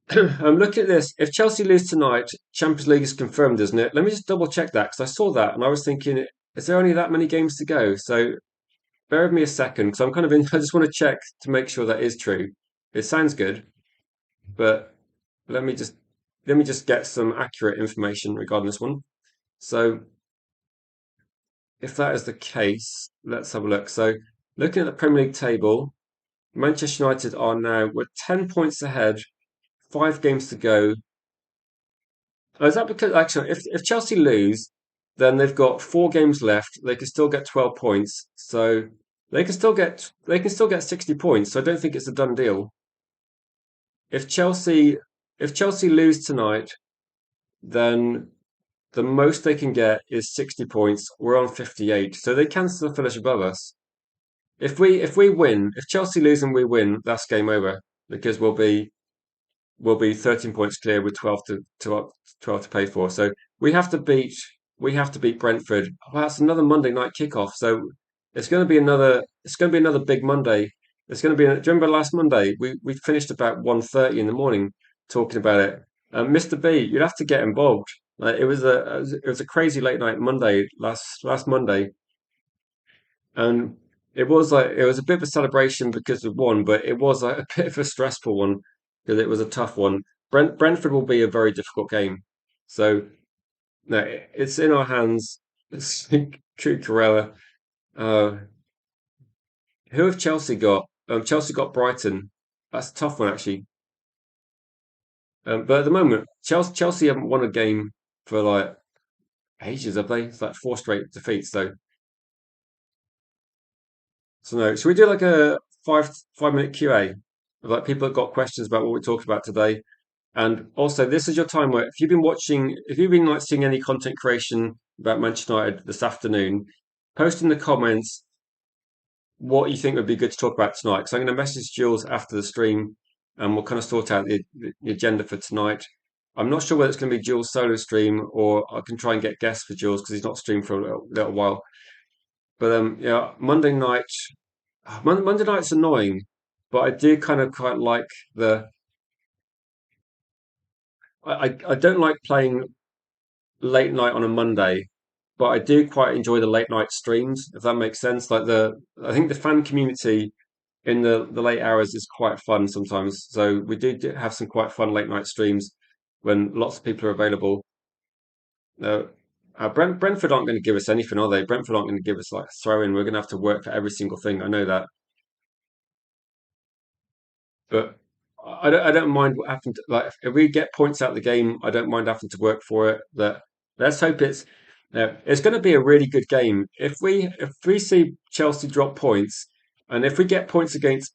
I'm looking at this. If Chelsea lose tonight, Champions League is confirmed, isn't it? Let me just double check that because I saw that and I was thinking, is there only that many games to go? So bear with me a second because I'm kind of in. I just want to check to make sure that is true. It sounds good, but let me just let me just get some accurate information regarding this one. So if that is the case, let's have a look. So looking at the Premier League table, Manchester United are now we're 10 points ahead, 5 games to go. Oh, is that because actually, if Chelsea lose, then they've got 4 games left. They can still get 12 points, so they can still get 60 points. So I don't think it's a done deal. If Chelsea if Chelsea lose tonight, then the most they can get is 60 points. We're on 58, so they can still finish above us. If we win, if Chelsea lose and we win, that's game over because we'll be 13 points clear with 12 to pay for. So we have to beat we have to beat Brentford. Well, that's another Monday night kickoff. So it's going to be another big Monday. It's going to be. Do you remember last Monday? We finished about 1:30 in the morning talking about it. Mr. B, you'd have to get involved. Like it was a crazy late night Monday last Monday, and it was a bit of a celebration because we won, but it was like a bit of a stressful one because it was a tough one. Brentford will be a very difficult game, so no, it's in our hands. It's Cucurella. Uh, who have Chelsea got? Chelsea got Brighton. That's a tough one actually. But at the moment, Chelsea haven't won a game for like ages, have they? It's like 4 straight defeats. So no, should we do like a 5 minute QA of like people that got questions about what we talked about today? And also, this is your time where if you've been like seeing any content creation about Manchester United this afternoon, post in the comments what you think would be good to talk about tonight. Because I'm going to message Jules after the stream, and we'll kind of sort out the agenda for tonight. I'm not sure whether it's going to be Jules' solo stream or I can try and get guests for Jules because he's not streamed for a little while. But yeah, Monday night's annoying, but I do kind of quite like the. I don't like playing late night on a Monday, but I do quite enjoy the late night streams, if that makes sense. I think the fan community in the late hours is quite fun sometimes. So we do have some quite fun late night streams when lots of people are available. Uh, Brentford aren't going to give us anything, are they? Brentford aren't going to give us like throw in. We're going to have to work for every single thing. I know that, but I don't mind what happened. Like if we get points out of the game, I don't mind having to work for it. That let's hope it's going to be a really good game. If we see Chelsea drop points, and if we get points against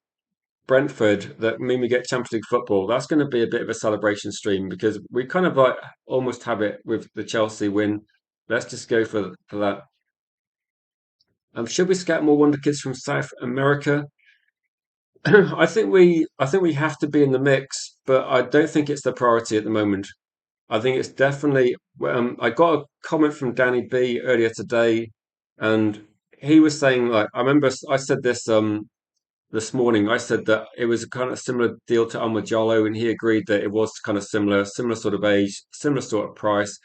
Brentford that mean we get Champions League football, that's going to be a bit of a celebration stream because we kind of like almost have it with the Chelsea win. Let's just go for that. Should we scout more wonder kids from South America? I think we have to be in the mix, but I don't think it's the priority at the moment. I think it's definitely. I got a comment from Danny B earlier today, and he was saying like I remember I said this morning. I said that it was a kind of similar deal to Jallo, and he agreed that it was kind of similar sort of age, similar sort of price,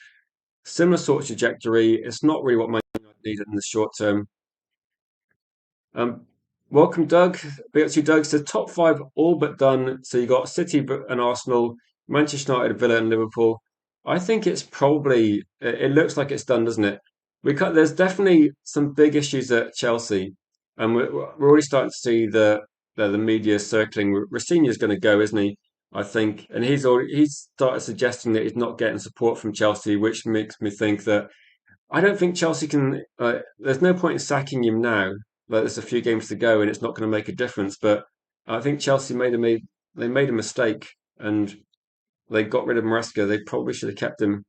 similar sort of trajectory. It's not really what Man United needed in the short term. Um, Welcome, Doug. Big up to you, Doug. So top five all but done. So you got City and Arsenal, Manchester United, Villa, and Liverpool. I think it's probably. It looks like it's done, doesn't it? There's definitely some big issues at Chelsea, and we're already starting to see the media circling. Rafinha's going to go, isn't he? I think, and he's started suggesting that he's not getting support from Chelsea, which makes me think that I don't think Chelsea can. There's no point in sacking him now. Like there's a few games to go, and it's not going to make a difference. But I think Chelsea they made a mistake, and they got rid of Maresca. They probably should have kept him.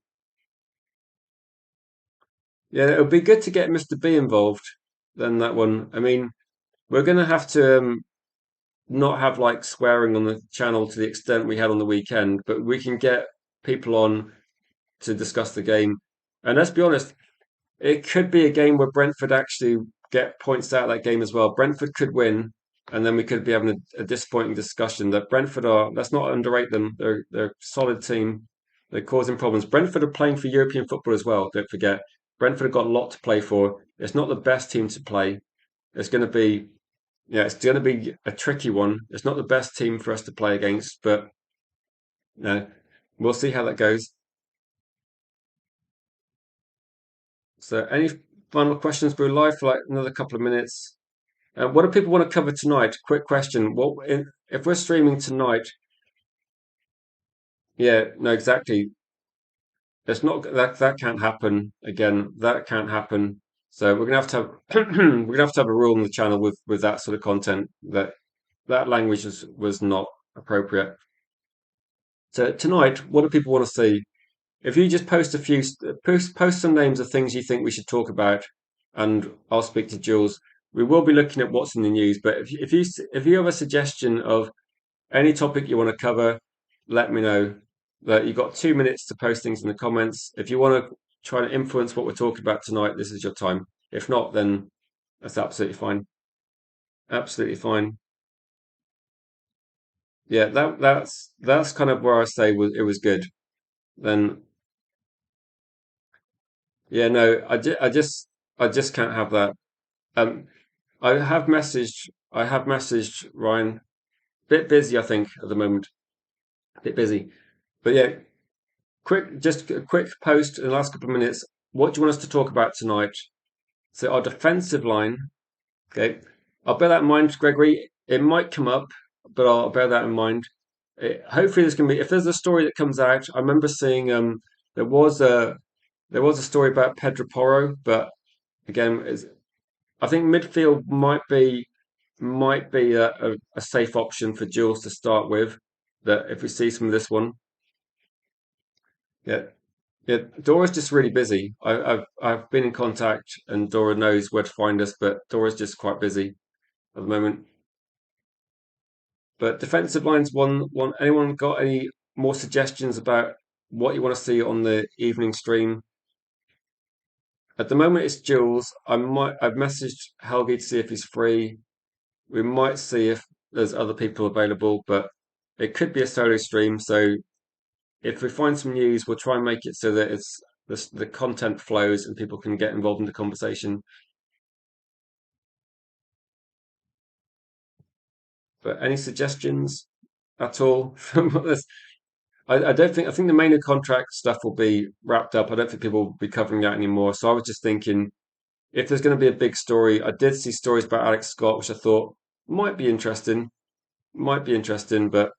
Yeah, it would be good to get Mr. B involved. Then that one. I mean, we're going to have to not have like swearing on the channel to the extent we had on the weekend, but we can get people on to discuss the game. And let's be honest, it could be a game where Brentford actually get points out of that game as well. Brentford could win, and then we could be having a disappointing discussion that Brentford are. Let's not underrate them. They're a solid team. They're causing problems. Brentford are playing for European football as well. Don't forget, Brentford have got a lot to play for. It's not the best team to play. It's going to be it's going to be a tricky one. It's not the best team for us to play against, but we'll see how that goes. So, any final questions? We're live for like another couple of minutes. What do people want to cover tonight? Quick question. If we're streaming tonight? Yeah, no, exactly. It's not that can't happen again. That can't happen. So we're gonna have to have we're gonna have to have a rule on the channel with that sort of content that language was not appropriate. So tonight, what do people want to see? If you just post some names of things you think we should talk about, and I'll speak to Jules. We will be looking at what's in the news, but if you have a suggestion of any topic you want to cover, let me know. That you've got 2 minutes to post things in the comments. If you want to try to influence what we're talking about tonight, this is your time. If not, then that's absolutely fine. Absolutely fine. Yeah, that's kind of where I say it was good. Then yeah, no, I just can't have that. Um, I have messaged Ryan. Bit busy, I think, at the moment. Bit busy, but yeah, just a quick post in the last couple of minutes. What do you want us to talk about tonight? So our defensive line. Okay, I'll bear that in mind, Gregory. It might come up, but I'll bear that in mind. Hopefully, there's going to be if there's a story that comes out. I remember seeing there was a there was a story about Pedro Porro, but again, I think midfield might be a safe option for Jules to start with. That if we see some of this one, yeah, yeah. Dora's just really busy. I've been in contact, and Dora knows where to find us, but Dora's just quite busy at the moment. But defensive lines, one. Anyone got any more suggestions about what you want to see on the evening stream? At the moment, it's Jules. I've messaged Helgi to see if he's free. We might see if there's other people available, but it could be a solo stream. So if we find some news, we'll try and make it so that the content flows and people can get involved in the conversation. But any suggestions at all from this? I think the main contract stuff will be wrapped up. I don't think people will be covering that anymore. So I was just thinking if there's going to be a big story, I did see stories about Alex Scott, which I thought might be interesting, might be interesting, but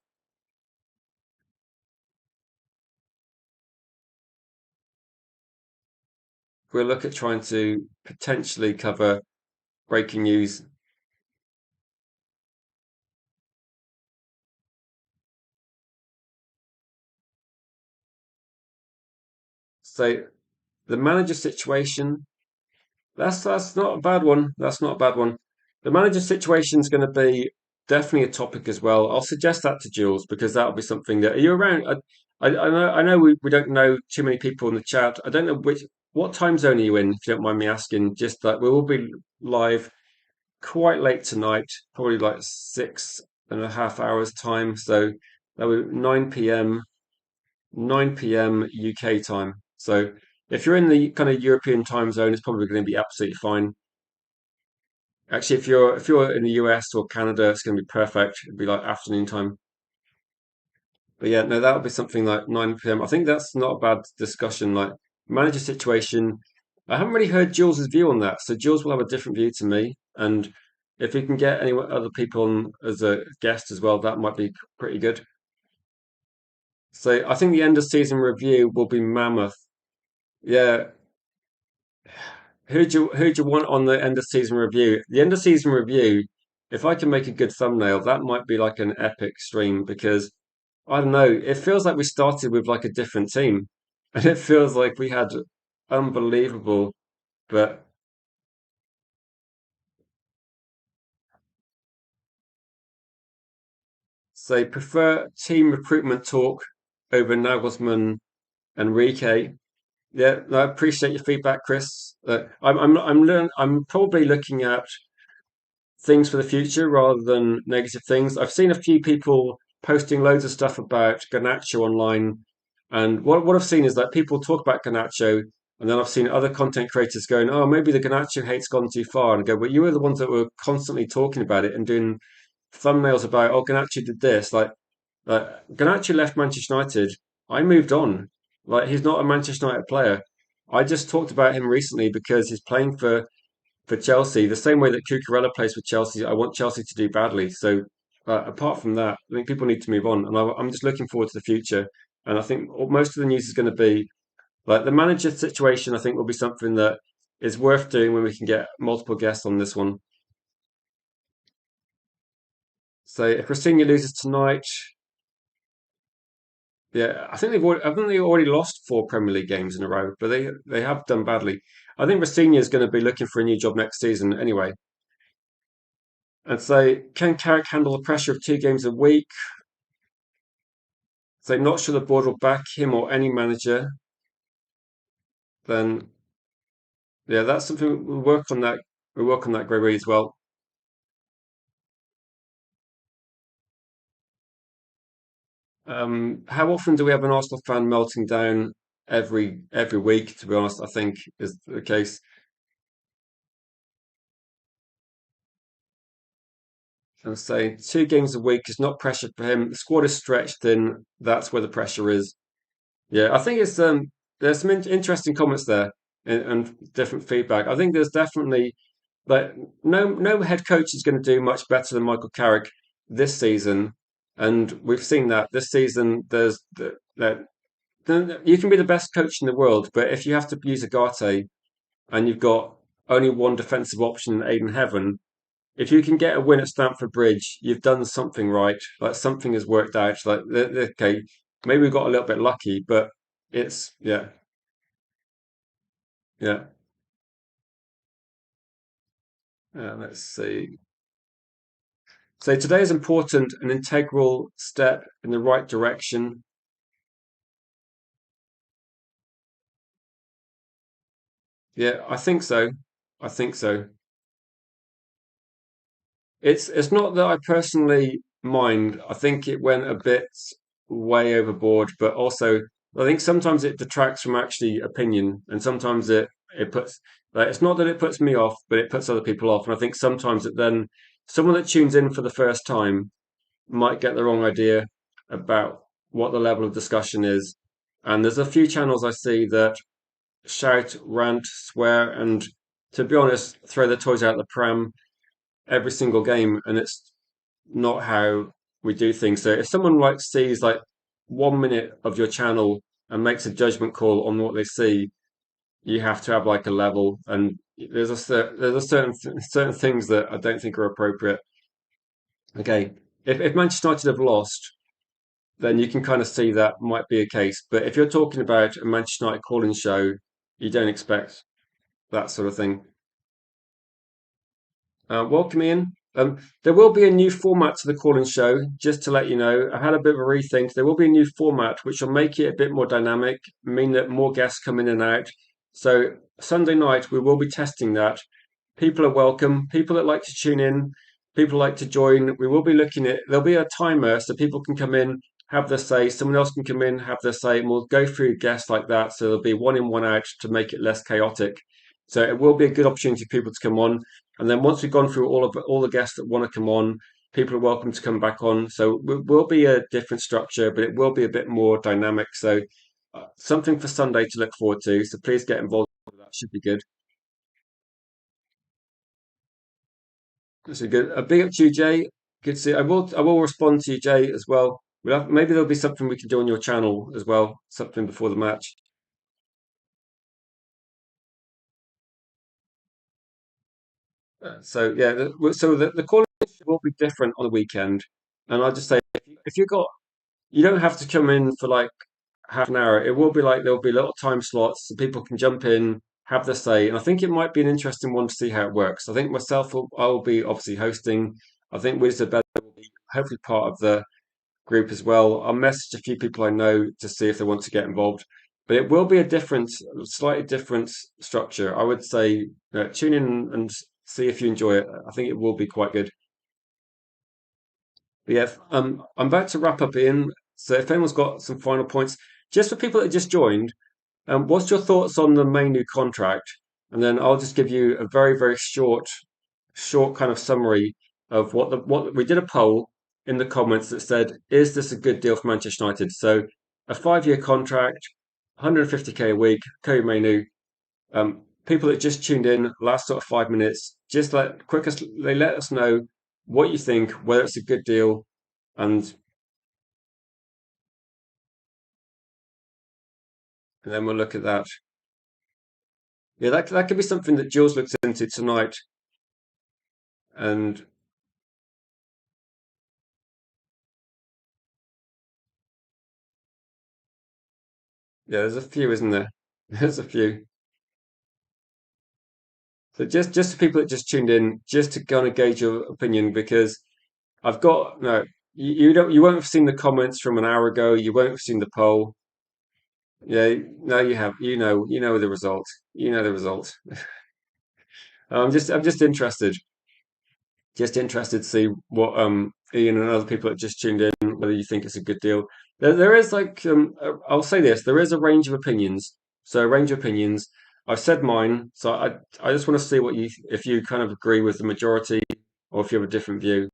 we'll look at trying to potentially cover breaking news. So the manager situation, that's not a bad one. That's not a bad one. The manager situation is going to be definitely a topic as well. I'll suggest that to Jules because that'll be something that are you around? I know we don't know too many people in the chat. I don't know what time zone are you in, if you don't mind me asking. Just that we will be live quite late tonight, probably like 6.5 hours time. So that would 9 p.m. UK time. So if you're in the kind of European time zone, it's probably going to be absolutely fine. Actually, if you're in the US or Canada, it's going to be perfect. It'd be like afternoon time. But yeah, no, that would be something like 9 p.m. I think that's not a bad discussion. Like manager situation, I haven't really heard Jules's view on that. So Jules will have a different view to me, and if we can get any other people on as a guest as well, that might be pretty good. So I think the end of season review will be mammoth. Yeah, who do you want on the end of season review? The end of season review, if I can make a good thumbnail, that might be like an epic stream because I don't know, it feels like we started with like a different team. And it feels like we had unbelievable, but say prefer team recruitment talk over Nagelsmann and Rike. Yeah, I appreciate your feedback, Chris. I'm probably looking at things for the future rather than negative things. I've seen a few people posting loads of stuff about Garnacho online, and what I've seen is that people talk about Garnacho, and then I've seen other content creators going, "Oh, maybe the Garnacho hate's gone too far," and I go, "But you were the ones that were constantly talking about it and doing thumbnails about, oh, Garnacho did this." Like Garnacho left Manchester United. I moved on. Like he's not a Manchester United player. I just talked about him recently because he's playing for Chelsea, the same way that Cucurella plays for Chelsea, I want Chelsea to do badly. So, apart from that, I think people need to move on, and I'm just looking forward to the future. And I think most of the news is going to be like the manager situation. I think will be something that is worth doing when we can get multiple guests on this one. So, if Rosenior loses tonight, yeah, I think they already lost 4 Premier League games in a row, but they have done badly. I think Rosenior is going to be looking for a new job next season anyway. And so, can Carrick handle the pressure of 2 games a week? So not sure the board will back him or any manager, then yeah, that's something we'll work on that. We'll work on that Gregory as well. How often do we have an Arsenal fan melting down every week? To be honest, I think is the case. And say 2 games a week is not pressure for him. The squad is stretched thin. That's where the pressure is. Yeah, I think it's there's some interesting comments there and different feedback. I think there's definitely but no head coach is going to do much better than Michael Carrick this season, and we've seen that this season. That you can be the best coach in the world, but if you have to use Agate and you've got only one defensive option in Aiden Heaven, if you can get a win at Stamford Bridge, you've done something right. Like something has worked out. Like okay, maybe we got a little bit lucky, but it's yeah. Let's see. So today is important, an integral step in the right direction. Yeah, I think so. I think so. It's not that I personally mind. I think it went a bit way overboard, but also I think sometimes it detracts from actually opinion, and sometimes it puts like it's not that it puts me off, but it puts other people off. And I think sometimes it then someone that tunes in for the first time might get the wrong idea about what the level of discussion is. And there's a few channels I see that shout, rant, swear, and to be honest, throw the toys out the pram every single game, and it's not how we do things. So if someone like sees like 1 minute of your channel and makes a judgment call on what they see, you have to have like a level. And there's a certain things that I don't think are appropriate. Okay, if Manchester United have lost, then you can kind of see that might be a case. But if you're talking about a Manchester United calling show, you don't expect that sort of thing. Welcome in. There will be a new format to the call-in show, just to let you know. I had a bit of a rethink. There will be a new format which will make it a bit more dynamic, mean that more guests come in and out. So Sunday night we will be testing that. People are welcome. People that like to tune in, people like to join. We will be looking at. There'll be a timer so people can come in, have their say. Someone else can come in, have their say, and we'll go through guests like that. So there'll be one in, one out to make it less chaotic. So it will be a good opportunity for people to come on. And then once we've gone through all the guests that want to come on, people are welcome to come back on. So it will be a different structure, but it will be a bit more dynamic. So something for Sunday to look forward to. So please get involved. That should be good. That's a good. A big up to you, Jay. Good to see. I will respond to you, Jay, as well. Maybe there'll be something we can do on your channel as well. Something before the match. So yeah, the quality will be different on the weekend. And I just say if you got you don't have to come in for like half an hour. It will be like there'll be little time slots so people can jump in, have their say. And I think it might be an interesting one to see how it works. I think I will be obviously hosting. I think Wizard will be hopefully part of the group as well. I'll message a few people I know to see if they want to get involved. But it will be a slightly different structure. I would say tune in and see if you enjoy it. I think it will be quite good. But yeah, I'm about to wrap up, Ian. So if anyone's got some final points, just for people that just joined, what's your thoughts on the MAINOO contract? And then I'll just give you a very, very short kind of summary of what we did a poll in the comments that said, is this a good deal for Manchester United? So a 5-year contract, 150K a week, kKOBBIE Mainoo. People that just tuned in last sort of 5 minutes, just let quickest they let us know what you think, whether it's a good deal, and then we'll look at that. Yeah, that could be something that Jules looks into tonight. And yeah, there's a few, isn't there? There's a few. So just for people that just tuned in, just to kind of gauge your opinion, because I've got no, you won't have seen the comments from an hour ago. You won't have seen the poll. Yeah, no, you have. You know the result. You know the result. I'm just interested. Just interested to see what Ian and other people that just tuned in, whether you think it's a good deal. There is like I'll say this, there is a range of opinions. So a range of opinions. I've said mine, so I just want to see what you if you kind of agree with the majority or if you have a different view.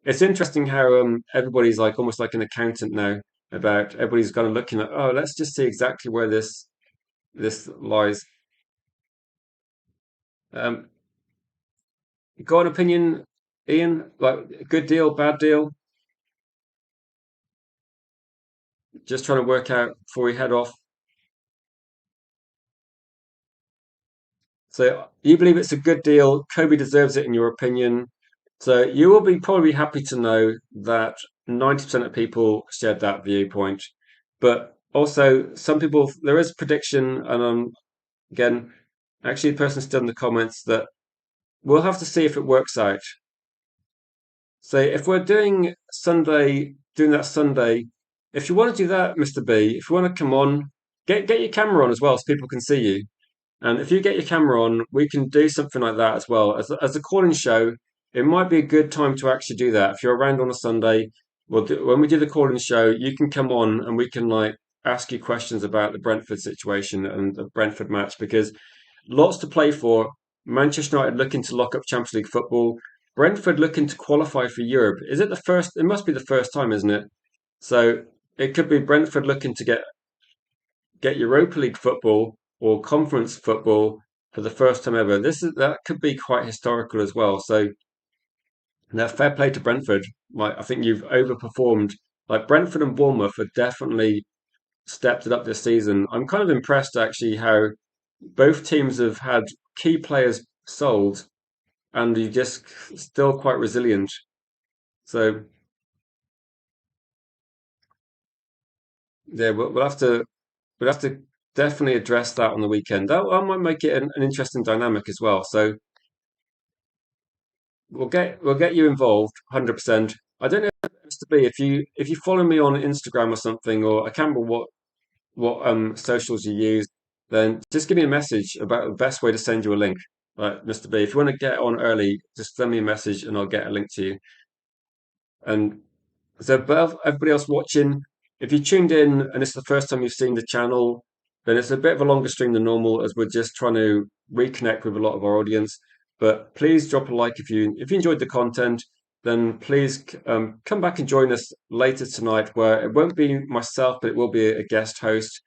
It's interesting how everybody's like almost like an accountant now about everybody's kind of looking at, oh, let's just see exactly where this lies. Um, you got an opinion, Ian? Like good deal, bad deal? Just trying to work out before we head off. So you believe it's a good deal. Kobbie deserves it in your opinion. So you will be probably happy to know that 90% of people shared that viewpoint. But also some people, there is prediction, and again, actually the person still in the comments that we'll have to see if it works out. So if we're doing that Sunday, if you want to do that, Mr. B, if you want to come on, get your camera on as well so people can see you. And if you get your camera on, we can do something like that as well. As a call-in show, it might be a good time to actually do that. If you're around on a Sunday, when we do the call-in show, you can come on and we can like ask you questions about the Brentford situation and the Brentford match because lots to play for. Manchester United looking to lock up Champions League football. Brentford looking to qualify for Europe. Is it the first? It must be the first time, isn't it? So it could be Brentford looking to get Europa League football or conference football for the first time ever. That could be quite historical as well. So now, fair play to Brentford. I think you've overperformed. Like Brentford and Bournemouth have definitely stepped it up this season. I'm kind of impressed actually how both teams have had key players sold and you just still quite resilient. So yeah, we'll have to definitely address that on the weekend. That might make it an interesting dynamic as well. So we'll get you involved 100%. I don't know, Mr. B, if you follow me on Instagram or something, or I can't remember what socials you use, then just give me a message about the best way to send you a link. Right, Mr. B, if you want to get on early, just send me a message and I'll get a link to you. And so, but everybody else watching, if you tuned in and it's the first time you've seen the channel, then it's a bit of a longer stream than normal as we're just trying to reconnect with a lot of our audience. But please drop a like if you enjoyed the content. Then please come back and join us later tonight, where it won't be myself, but it will be a guest host,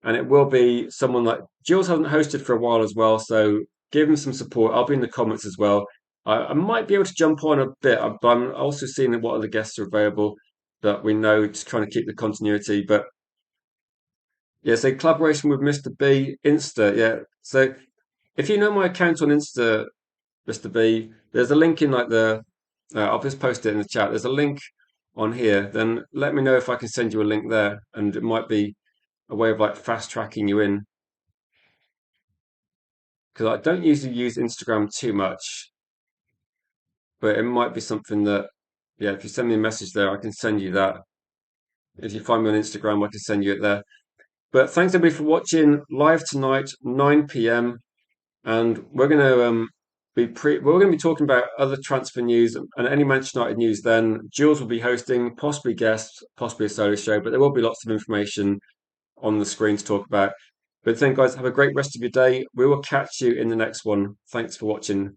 and it will be someone like Jules hasn't hosted for a while as well. So give him some support. I'll be in the comments as well. I might be able to jump on a bit, but I'm also seeing what other guests are available that we know, just trying to keep the continuity. But yeah, so collaboration with Mr. B, Insta. Yeah. So if you know my account on Insta, Mr. B, there's a link in like I'll just post it in the chat. There's a link on here. Then let me know if I can send you a link there, and it might be a way of like fast tracking you in because I don't usually use Instagram too much, but it might be something that, yeah, if you send me a message there, I can send you that. If you find me on Instagram, I can send you it there. But thanks everybody for watching live tonight, 9 p.m. And we're going to be talking about other transfer news and any Manchester United news. Then Jules will be hosting, possibly guests, possibly a solo show, but there will be lots of information on the screen to talk about. But then, guys, have a great rest of your day. We will catch you in the next one. Thanks for watching.